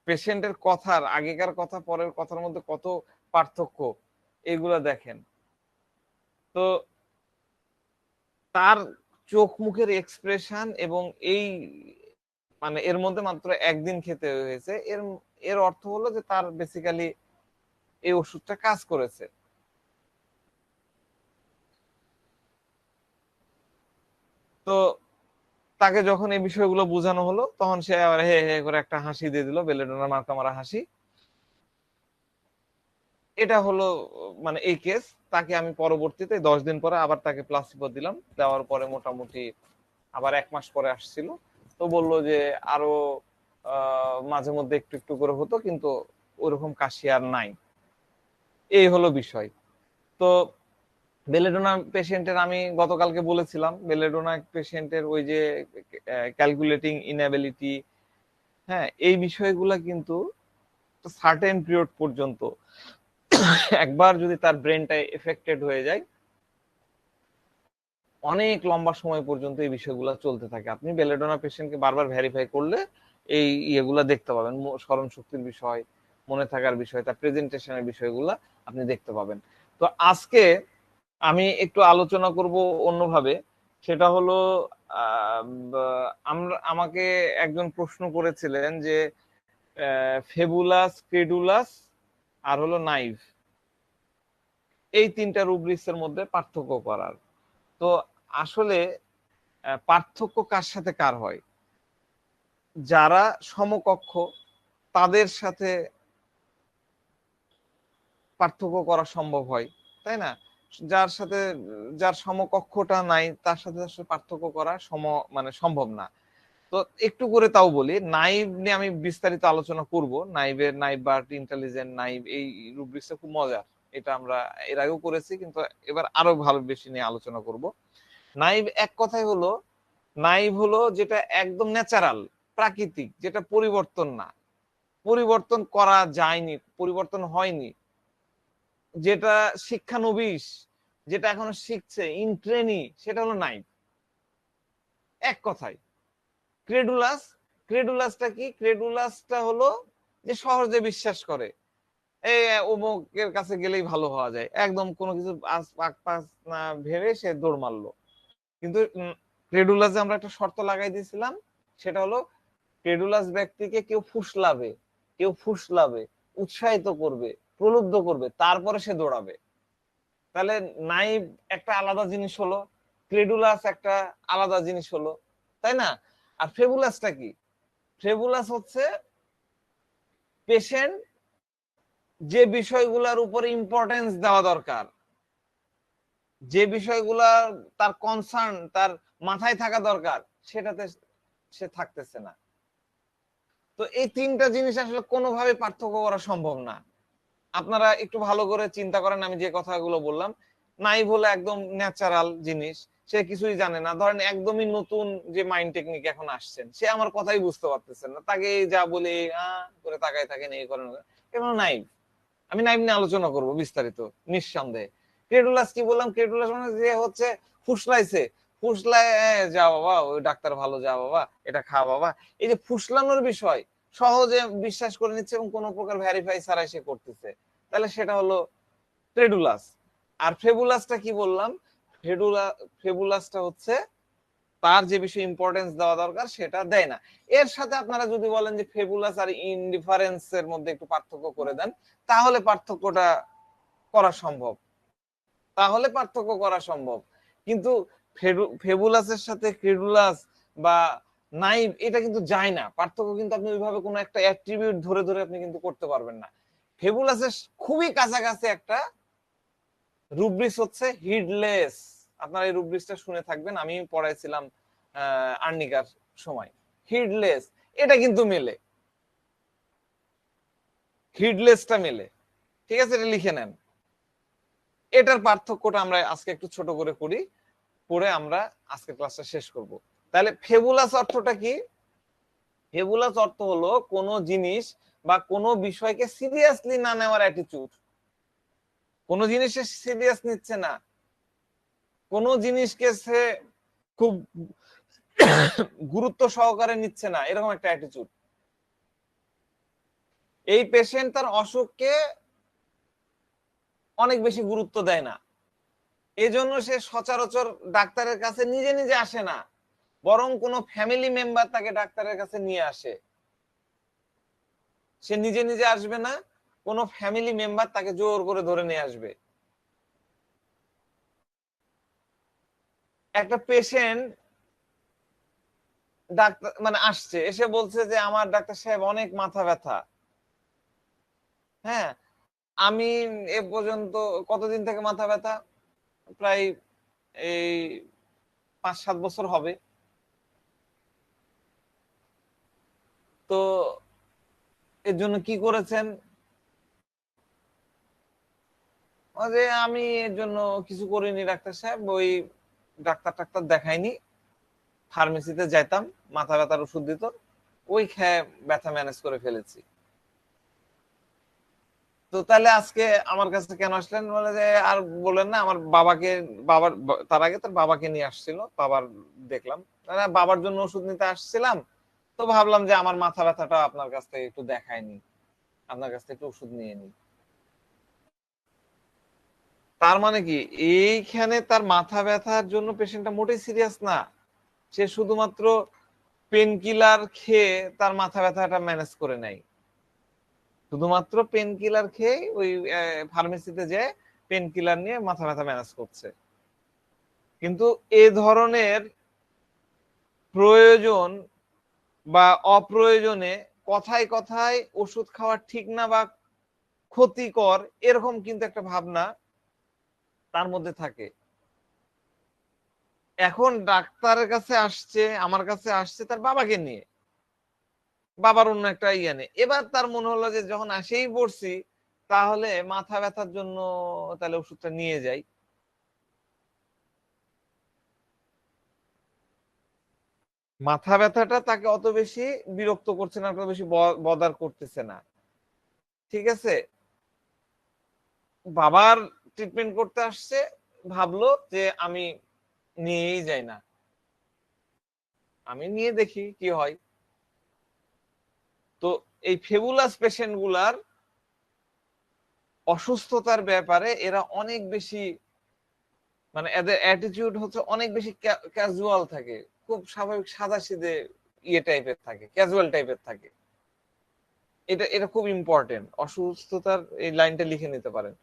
পেশেন্টের কথার, আগেকার কথা পরের কথার মধ্যে কত পার্থক্য, এগুলা দেখেন। তো তার চোখ মুখের এক্সপ্রেশন এবং এই, মানে এর মধ্যে মাত্র 1 দিন খেতে হয়েছে, এর এর অর্থ হলো যে তার বেসিক্যালি এই ওষুধটা কাজ করেছে। তো তাকে যখন এই বিষয়গুলো বোঝানো হলো, তখন সে আবার হে হে করে একটা হাসি দিয়ে দিল, বেলেডোনার মার্কা মারা হাসি। এটা হলো মানে এই কেস। তাকে আমি পরবর্তীতে 10 দিন পরে আবার তাকে প্লাসিবো দিলাম, দেওয়ার পরে মোটামুটি আবার 1 মাস পরে আসছিল। তো বললো যে আরো মাঝে মধ্যে একটু একটু করে হতো, কিন্তু ওরকম কাশি আর নাই। এই হলো বিষয়। তো বেলেডোনা পেশেন্টের আমি গতকালকে বলেছিলাম, বেলেডোনা পেশেন্টের ওই যে ক্যালকুলেটিং ইনএবিলিটি, হ্যাঁ, এই বিষয়গুলা কিন্তু সার্টেন পিরিয়ড পর্যন্ত, একবার যদি তার ব্রেনটা এফেক্টেড হয়ে যায়, অনেক লম্বা সময় পর্যন্ত এই বিষয়গুলো চলতে থাকে। আপনি বেলেডোনা পেশেন্টকে বারবার ভেরিফাই করলে এই ইয়েগুলা দেখতে পাবেন, স্মরণ শক্তির বিষয়, মনে থাকার বিষয়, তার প্রেজেন্টেশনের বিষয়গুলা আপনি দেখতে পাবেন। তো আজকে আমি একটু আলোচনা করব অন্যভাবে, সেটা হলো আমাকে একজন প্রশ্ন করেছিলেন যে ফেবুলাস, ক্রেডুলাস আর হলো নাইভ, এই তিনটা রুব্রিক্সের মধ্যে পার্থক্য করার। তো আসলে পার্থক্য কার সাথে কার হয়? যারা সমকক্ষ তাদের সাথে পার্থক্য করা সম্ভব হয়, তাই না? যার সাথে, যার সমকক্ষটা নাই তার সাথে আসলে পার্থক্য করা মানে সম্ভব না। তো একটু করে তাও বলি, নাইভ নিয়ে আমি বিস্তারিত আলোচনা করব। নাইভের, নাইভ বা ইন্টেলিজেন্ট নাইভ, এই রুব্রিক্সটা খুব মজার। এটা আমরা এর আগেও করেছি, কিন্তু এবার আরো ভালো বেশি নিয়ে আলোচনা করব। নাইভ এক কথায় হলো, নাইভ হলো যেটা একদম ন্যাচারাল, প্রাকৃতিক, যেটা পরিবর্তন না, পরিবর্তন করা যায়নি, পরিবর্তন হয়নি, যেটা শিক্ষানবিশ, যেটা এখনো শিখছে, ইন ট্রেনি, সেটা হলো নাইভ এক কথায়। ক্রেডুলাস, ক্রেডুলাসটা কি? ক্রেডুলাসটা হলো যে সহজে বিশ্বাস করে, এই অমুকের কাছে গেলেই ভালো হওয়া যায়, একদম কোনো কিছু পাস না ভেবে সে দৌড় মারলো। কিন্তু ক্রেডুলাসে আমরা একটা শর্ত লাগাই দিয়েছিলাম, সেটা হলো ক্রেডুলাস ব্যক্তিকে কেউ ফুসলাবে, কেউ ফুসলাবে, উৎসাহিত করবে, প্রলুব্ধ করবে, তারপরে সে দৌড়াবে। তাহলে নাইভ একটা আলাদা জিনিস হলো, ক্রেডুলাস একটা আলাদা জিনিস হলো, তাই না? আর ফেবুলাসটা কি? ফেবুলাস হচ্ছে পেশেন্ট যে বিষয়গুলোর উপরে ইম্পর্টেন্স দেওয়া দরকার, যে বিষয়গুলা তার কনসার্ন, তার মাথায় থাকা দরকার, সেটাতে সে থাকতেছে না। তো এই তিনটা জিনিস আসলে কোনোভাবে পার্থক্য করা সম্ভব না। আপনারা একটু ভালো করে চিন্তা করেন, আমি যে কথাগুলো বললাম, নাইভ হলো একদম ন্যাচারাল জিনিস, সে কিছুই জানে না। ধরেন একদমই নতুন যে মাইন্ড টেকনিক এখন আসছেন, সে আমার কথাই বুঝতে পারতেছেন না, তাকে যা বলে করে তাকায় থাকেন, এই করেন, এগুলো নাইভ। আমি নাইভ নিয়ে আলোচনা করব বিস্তারিত, নিঃসন্দেহে। ক্রেডুলাস কি বললাম? ক্রেডুলাস মানে যে হচ্ছে ফুসলাইছে, ফুসলায় যা বাবা, ওই ডাক্তার ভালো, যা বাবা এটা খা বাবা, এই যে ফুসলানোর বিষয়, সহজে বিশ্বাস করে নিচ্ছে এবং কোনো প্রকার ভেরিফাই ছাড়াই সে করতেছে, তাহলে সেটা হলো ক্রেডুলাস। আর ফেবুলাসটা কি বললাম? ফেবুলাসটা হচ্ছে তার যে বিষয়ে ইম্পর্টেন্স দেওয়া দরকার সেটা দেয় না। এর সাথে আপনারা যদি বলেন যে ফেবুলাস আর ইনডিফারেন্স এর মধ্যে একটু পার্থক্য করে দেন, তাহলে পার্থক্যটা করা সম্ভব, তাহলে পার্থক্য করা সম্ভব। কিন্তু ফেবুলাসের সাথে ক্রেডুলাস বা নাইভ, এটা কিন্তু যায় না পার্থক্য, কিন্তু আপনি ওইভাবে কোনো একটা অ্যাট্রিবিউট ধরে ধরে আপনি কিন্তু করতে পারবেন না। ফেবুলাসের খুবই কাছাকাছি একটা রুব্রিক্স হচ্ছে হিডলেস। আপনারা এই রুব্রিক্সটা শুনে থাকবেন, আমি পড়াইছিলাম আর্নিকার সময়। হিডলেস, এটা কিন্তু মেলে, হিডলেসটা মেলে, ঠিক আছে? এটা লিখে নেন। এটার পার্থক্যটা আমরা আজকে একটু ছোট করে করি, পরে আমরা আজকে ক্লাসটা শেষ করব। তাহলে ফেবুলাস অর্থটা কি? ফেবুলাস অর্থ হলো কোন জিনিস বা কোন বিষয়কে সিরিয়াসলি না নেওয়ার অ্যাটিটিউড। কোন জিনিসে সিরিয়াস নিচ্ছে না, কোন জিনিসকে সে খুব গুরুত্ব সহকারে নিচ্ছে না, এরকম একটা অ্যাটিটিউড। এই পেশেন্ট তার অসুখকে অনেক বেশি গুরুত্ব দেয় না, এজন্য সে সচরাচর ডাক্তারের কাছে নিজে নিজে আসে না, বরং কোনো ফ্যামিলি মেম্বার তাকে ডাক্তারের কাছে নিয়ে আসে। সে নিজে নিজে আসবে না, কোনো ফ্যামিলি মেম্বার তাকে জোর করে ধরে নিয়ে আসবে। একটা পেশেন্ট ডাক্তার মানে আসছে, এসে বলছে যে আমার ডাক্তার সাহেব অনেক মাথা ব্যথা, হ্যাঁ আমি এ পর্যন্ত কতদিন থেকে মাথা ব্যথা, প্রায় এই 5-7 বছর হবে। তো এর জন্য কি করেছেন? যে আমি এর জন্য কিছু করিনি ডাক্তার সাহেব, ওই ডাক্তার টাক্তার দেখাইনি, ফার্মেসিতে যাইতাম, মাথা ব্যথার ওষুধ দিত, ওই খেয়ে ব্যথা ম্যানেজ করে ফেলেছি। তো তাহলে আজকে আমার কাছে কেন আসলেন? বলে যে আর বলেন না, আমার তার আগে তার বাবাকে নিয়ে আসছিল, বাবার দেখলাম, বাবার জন্য ওষুধ নিতে আসছিলাম, তো ভাবলাম যে আমার মাথা ব্যথাটা আপনার কাছ থেকে একটু দেখায়নি, আপনার কাছ থেকে একটু ওষুধ নিয়ে নি। তার মানে কি এইখানে তার মাথা ব্যথার জন্য পেশেন্টটা মোটেই সিরিয়াস না, সে শুধুমাত্র পেন কিলার খেয়ে তার মাথা ব্যথাটা ম্যানেজ করে নেয়, শুধুমাত্র পেন কিলার খেয়ে ওই ফার্মেসিতে যে পেন কিলার নিয়ে মাথা ব্যথা ম্যানেজ করছে। কিন্তু এ ধরনের প্রয়োজন বা অপ্রয়োজনে কথায় কথায় ওষুধ খাওয়া ঠিক না বা ক্ষতিকর, এরকম কিন্তু একটা ভাবনা তার মধ্যে থাকে। এখন ডাক্তারের কাছে আসছে, আমার কাছে আসছে তার বাবাকে নিয়ে, বাবার অন্য একটা ইয়ে নেই, এবার তার মনে হলো যে যখন আসেই পড়ছি তাহলে মাথা ব্যথার জন্য তাহলে ওষুধটা নিয়ে যাই। মাথা ব্যথাটা তাকে অত বেশি বিরক্ত করছে না, অত বেশি বদার করতেছে না, ঠিক আছে। বাবার ট্রিটমেন্ট করতে আসছে, ভাবলো যে আমি নিয়েই যাই না, আমি নিয়ে দেখি কি হয়। তো এই ফেবুলাস পেশেন্ট গুলার অসুস্থতার ব্যাপারে এরা অনেক বেশি, মানে এদের অ্যাটিটিউড হচ্ছে অনেক বেশি ক্যাজুয়াল থাকে, খুব স্বাভাবিক সাদাসিধে ইয়ে টাইপের থাকে, ক্যাজুয়াল টাইপের থাকে। এটা এটা খুব ইম্পর্টেন্ট, অসুস্থতার এই লাইনটা লিখে নিতে পারেন।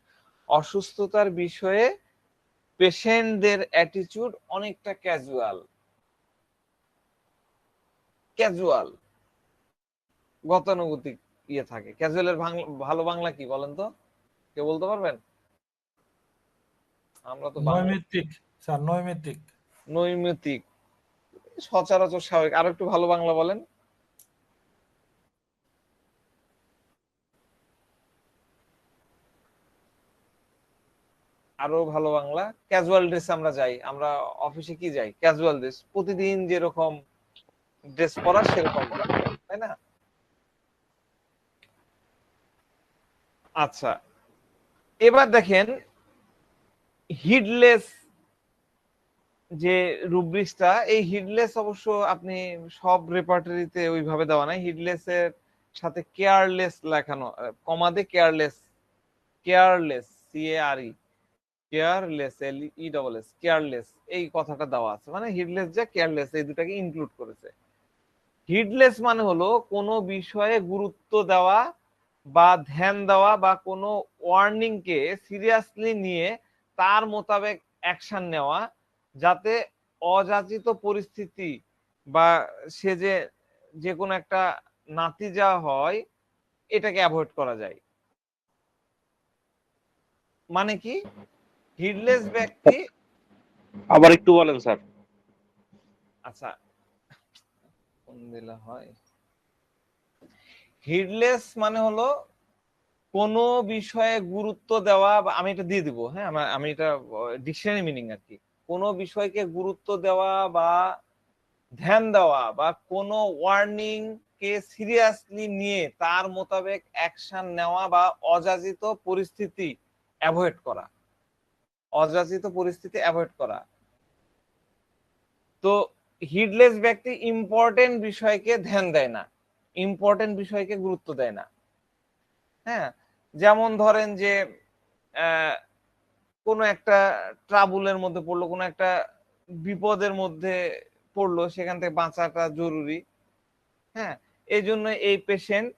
অসুস্থতার বিষয়ে পেশেন্টদের অ্যাটিটিউড অনেকটা ক্যাজুয়াল, ক্যাজুয়াল গতানুগতিক ইয়ে থাকে। ক্যাজুয়ালের ভালো বাংলা কি বলেন তো, কেউ বলতে পারবেন? আমরা তো বাংলা নৈমিত্তিক স্যার, নৈমিত্তিক। নৈমিত্তিক, সচরাচর স্বাভাবিক। আরো একটু ভালো বাংলা বলেন। আরো ভালো বাংলা। ক্যাজুয়াল ড্রেস আমরা যাই, আমরা অফিসে কি যাই? ক্যাজুয়াল ড্রেস, প্রতিদিন যেরকম ড্রেস পরা সেরকম, তাই না? আচ্ছা, এবার দেখেন হিডলেস যে রুব্রিক্সটা, এই হিডলেস অবশ্য আপনি সব রেপার্টরিতে ওইভাবে দেওয়া নাই। হিডলেস এর সাথে কেয়ারলেস লেখানো, কমাদে careless, careless CARE, careless LESS, careless, এই কথাটা দেওয়া আছে, মানে হিডলেস যা কেয়ারলেস এই দুটাকে ইনক্লুড করেছে। হিডলেস মানে হলো কোনো বিষয়ে গুরুত্ব দেওয়া বা ধ্যান দেওয়া বা কোনো ওয়ার্নিং কে সিরিয়াসলি নিয়ে তার মোতাবেক অ্যাকশন নেওয়া, যাতে অযাচিত পরিস্থিতি বা সে যে কোনো একটা নাতিজা হয় এটাকে অ্যাভয়েড করা যায়। মানে কি? হিডলেস ব্যক্তি, আবার একটু বলেন স্যার। আচ্ছা কোন দিলে হয়, হিডলেস মানে হলো কোনো বিষয়ে গুরুত্ব দেওয়া, বা আমি এটা দিয়ে দিব, হ্যাঁ আমি এটা ডিকশনারি মিনিং আর কি, কোনো বিষয়কে গুরুত্ব দেওয়া বা ধ্যান দেওয়া বা কোনো ওয়ার্নিং কে সিরিয়াসলি নিয়ে তার মোতাবেক অ্যাকশন নেওয়া বা অযাচিত পরিস্থিতি অ্যাভয়েড করা, অযাচিত পরিস্থিতি অ্যাভয়েড করা। তো হিডলেস ব্যক্তি ইম্পর্টেন্ট বিষয়কে ধ্যান দেয় না, ইম্পর্টেন্ট বিষয়কে গুরুত্ব দেয় না। হ্যাঁ, যেমন ধরেন যে কোনো একটা ট্রাবুলের মধ্যে পড়লো, কোনো একটা বিপদের মধ্যে পড়লো, সেখান থেকে বাঁচাটা জরুরি। হ্যাঁ, এই জন্য এই পেশেন্ট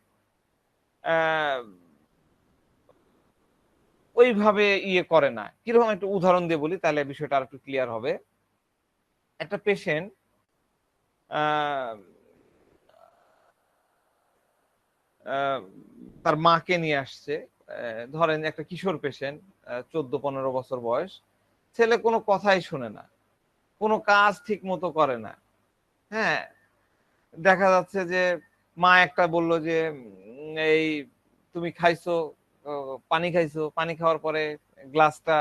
ওইভাবে ইয়ে করে না। কিরকম একটু উদাহরণ দিয়ে বলি তাহলে বিষয়টা আর একটু ক্লিয়ার হবে। একটা পেশেন্ট তার মাকে নিয়ে আসছে, ধরেন একটা কিশোর পেশেন্ট, 14-15 বছর বয়স, ছেলে কোনো কথাই শুনে না, কোনো কাজ ঠিক মতো করে না। হ্যাঁ, দেখা যাচ্ছে যে মা একটা বললো যে এই তুমি খাইছো, পানি খাইছো, পানি খাওয়ার পরে গ্লাসটা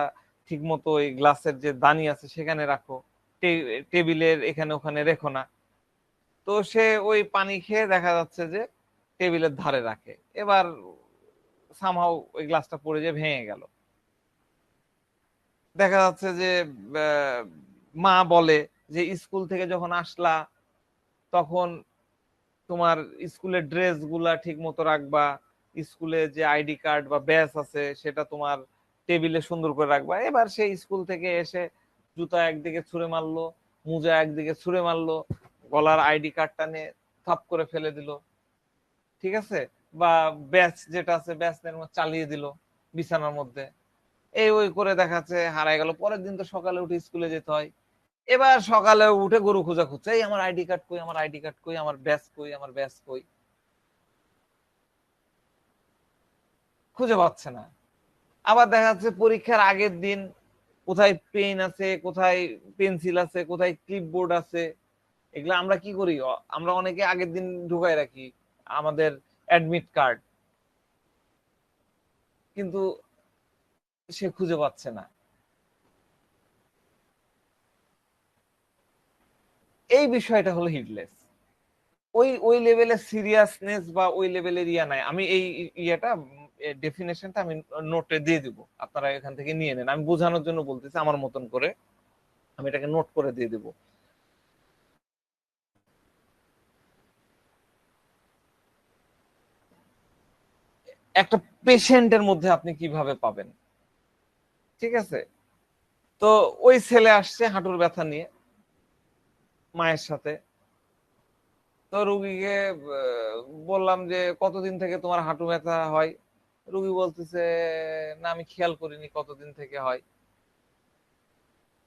ঠিক মতো ওই গ্লাসের যে দানি আছে সেখানে রাখো, টেবিলের এখানে ওখানে রেখো না। তো সে ওই পানি খেয়ে দেখা যাচ্ছে যে টেবিলের ধারে রাখে, এবার সামহাও ওই গ্লাসটা পড়ে যে ভেঙে গেল। দেখা যাচ্ছে যে মা বলে যে স্কুল থেকে যখন আসলা তখন তোমার স্কুলের ড্রেস গুলা ঠিক মতো রাখবা, স্কুলে যে আইডি কার্ড বা ব্যাজ আছে সেটা তোমার টেবিলে সুন্দর করে রাখবা। এবার সে স্কুল থেকে এসে জুতা একদিকে ছুঁড়ে মারলো, মোজা একদিকে ছুঁড়ে মারলো, গলার আইডি কার্ডটা নিয়ে থাপ করে ফেলে দিল, ঠিক আছে, বা ব্যাচ যেটা আছে ব্যাচ চালিয়ে দিল বিছানার মধ্যে। এই ওই করে দেখাচ্ছে হারায় গেল। পরের দিন তো সকালে উঠে স্কুলে যেতে হয়। এবার সকালে উঠে গরু খোঁজা খুঁজছে, এই আমার আইডি কার্ড কই, আমার আইডি কার্ড কই, আমার ব্যাচ কই, আমার ব্যাচ কই, খুঁজে পাচ্ছে না। আবার দেখা যাচ্ছে পরীক্ষার আগের দিন কোথায় পেন আছে, কোথায় পেন্সিল আছে, কোথায় ক্লিপবোর্ড আছে, এগুলা আমরা কি করি, আমরা অনেকে আগের দিন ঢুকাই রাখি আমাদের অ্যাডমিট কার্ড, কিন্তু সে খুঁজে পাচ্ছে না। এই বিষয়টা হলো হিডলেস। ওই ওই লেভেলের সিরিয়াসনেস বা ওই লেভেলের ইয়া নাই। আমি এই ইয়েটা ডেফিনেশনটা আমি নোটে দিয়ে দিব, আপনারা এখান থেকে নিয়ে নেন। আমি বোঝানোর জন্য বলতেছি, আমার মতন করে আমি এটাকে নোট করে দিয়ে দিব। একটা পেশেন্টের মধ্যে আপনি কিভাবে পাবেন, ঠিক আছে? তো ওই ছেলে আসছে হাঁটুর ব্যথা নিয়ে মায়ের সাথে। তো রুগীকে বললাম যে কতদিন থেকে তোমার হাঁটু ব্যথা হয়? রুগী বলতেছে না আমি খেয়াল করিনি কতদিন থেকে হয়।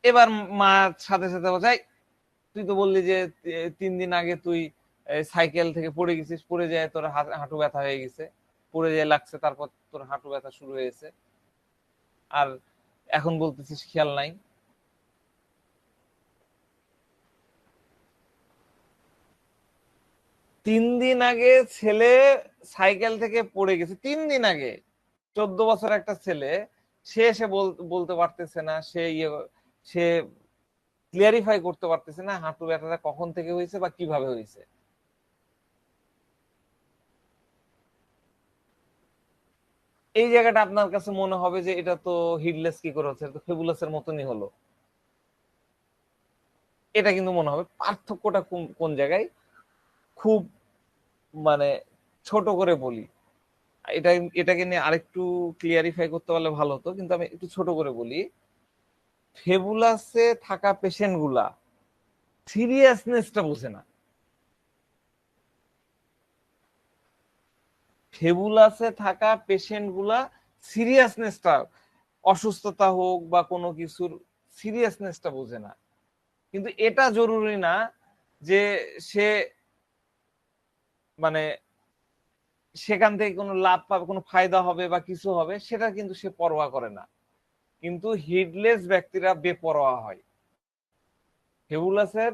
এবার মা সাথে সাথে বলছে, "এই, তুই তো বললি যে 3 দিন আগে তুই সাইকেল থেকে পড়ে গেছিস, পড়ে যায় তোর হাঁটু ব্যথা হয়ে গেছে, পড়ে যায় লাগছে, তারপর তোর হাঁটু ব্যথা শুরু হয়েছে, আর এখন বলতেছিস খেয়াল নাই।" 3 দিন আগে ছেলে সাইকেল থেকে পড়ে গেছে, 3 দিন আগে, 14 বছর একটা ছেলে, সে এসে বলতে পারতেছে না, সে ক্লিয়ারিফাই করতে পারতেছে না হাঁটু ব্যথাটা কখন থেকে হয়েছে বা কিভাবে হয়েছে। এই জায়গাটা আপনার কাছে মনে হবে যে এটা তো হিডলেস কি করে হচ্ছে, তো ফেবুলাসের মতনই হলো, এটা কিন্তু মনে হবে। পার্থক্যটা কোন জায়গায়, খুব মানে ছোট করে বলি, এটা এটাকে নিয়ে আরেকটু ক্লিয়ারিফাই করতে পারলে ভালো হতো, কিন্তু আমি একটু ছোট করে বলি। ফেবুলাসে থাকা পেশেন্ট গুলা সিরিয়াসনেসটা বোঝে না। ফেবুলাসে থাকা পেশেন্ট গুলা সিরিয়াসনেসটা, অসুস্থতা হোক বা কোনো কিছুর সিরিয়াসনেসটা বোঝে না। কিন্তু এটা জরুরি না যে সে মানে সেখান থেকে কোনো লাভ পাবে, কোনো ফায়দা হবে বা কিছু হবে, সেটা কিন্তু সে পরোয়া করে না। কিন্তু হিডলেস ব্যক্তিরা বেপরোয়া হয়। ফেবুলাসের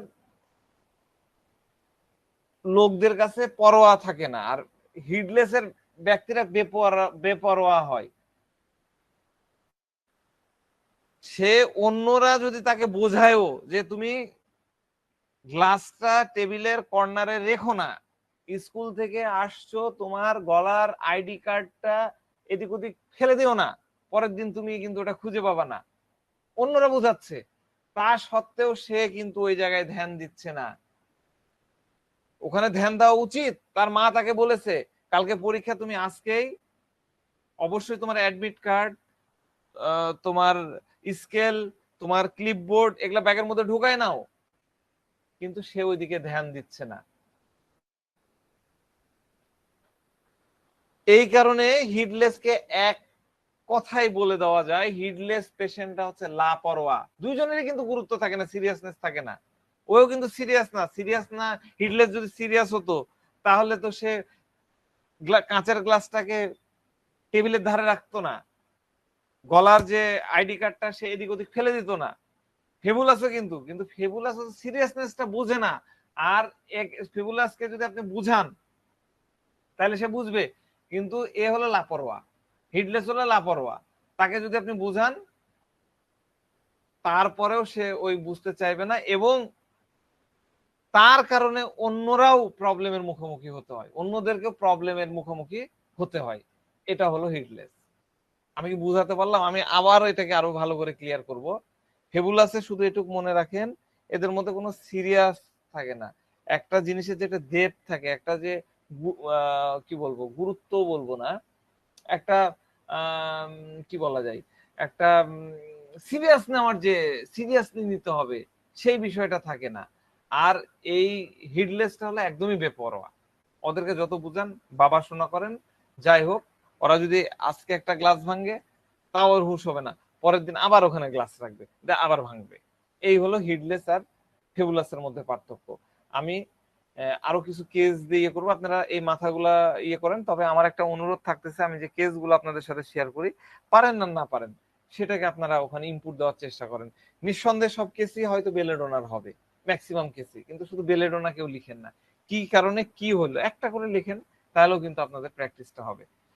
লোকদের কাছে পরোয়া থাকে না, আর হিডলেসের ব্যক্তিরা বেপরোয়া হয়। সে অন্যরা যদি তাকে বোঝায়ও যে তুমি গ্লাসটা টেবিলের কর্নারে রেখো না, স্কুল থেকে আসছো, তোমার গলার আইডি কার্ডটা এদিক ওদিক ফেলে দিও না, পরের দিন তুমি কিন্তু ওটা খুঁজে পাবা না, অন্যরা বোঝাচ্ছে, তা সত্ত্বেও সে কিন্তু ওই জায়গায় ধ্যান দিচ্ছে না। ওখানে ধ্যান দেওয়া উচিত। তার মা তাকে বলেছে কালকে পরীক্ষা, তুমি আজকেই অবশ্যই তোমার অ্যাডমিট কার্ড, তোমার স্কেল, তোমার ক্লিপবোর্ড এগুলা ব্যাগের মধ্যে ঢুকায় নাও, কিন্তু সে ওইদিকে ধ্যান দিচ্ছে না। এই কারণে হিডলেসকে এক কথাই বলে দেওয়া যায়, হিডলেস পেশেন্টটা হচ্ছে লাপরোয়া। দুইজনেরই কিন্তু গুরুত্ব থাকে না, সিরিয়াসনেস থাকে না। ওও কিন্তু সিরিয়াস না। হিডলেস যদি সিরিয়াস হতো তাহলে তো সে কাঁচের গ্লাসটাকে টেবিলের ধারে রাখতো না, গলার যে আইডি কার্ডটা সে এদিক ওদিক ফেলে দিত না। ফেবুলাসও কিন্তু কিন্তু ফেবুলাস সিরিয়াসনেসটা বুঝে না। আর ফেবুলাসকে যদি আপনি বুঝান তাহলে সে বুঝবে, কিন্তু এ হলো লাপরোয়া, হিডলেস হলো লাপরোয়া। তাকে যদি আপনি বুঝান তারপরেও সে ওই বুঝতে চাইবে না, এবং তার কারণে অন্যরাও প্রবলেমের মুখোমুখি হতে হয়, অন্যদেরকেও প্রবলেমের মুখোমুখি হতে হয়। এটা হলো হিডলেস। আমি কি বুঝাতে পারলাম? আমি আবার এটাকে আরো ভালো করে ক্লিয়ার করব। ফেবুলাসে শুধু এটুকু মনে রাখেন, এদের মধ্যে কোনো সিরিয়াস থাকে না। একটা জিনিসের যেটা ডেপথ থাকে, একটা যে কি বলবো, গুরুত্ব বলবো না, একটা কি বলা যায়, একটা সিরিয়াস নেওয়ার, যে সিরিয়াসলি নিতে হবে সেই বিষয়টা থাকে না। আর এই হিডলেসটা হলো একদমই বেপরোয়া। ওদেরকে যত বুঝান, বাবা শোনা করেন, যাই হোক, ওরা যদি আজকে একটা গ্লাস ভাঙে তাও ওর হুঁশ হবে না, পরের দিন আবার ওখানে গ্লাস রাখবে, আবার ভাঙবে। এই হলো হিডলেস আর ফেবুলাসের মধ্যে পার্থক্য। আমি আরো কিছু কেস দিয়ে ইয়ে করবো, আপনারা এই মাথাগুলা ইয়ে করেন। তবে আমার একটা অনুরোধ থাকতেছে, আমি যে কেসগুলো আপনাদের সাথে শেয়ার করি, পারেন না পারেন সেটাকে আপনারা ওখানে ইনপুট দেওয়ার চেষ্টা করেন। নিঃসন্দেহে সব কেসই হয়তো বেলেডোনার হবে, ম্যাক্সিমাম কেসই, কিন্তু শুধু বেলেডোনা কেউ লিখেন না, কি কারণে কি হলো একটা করে লিখেন, তাহলেও কিন্তু আপনাদের প্র্যাকটিসটা হবে।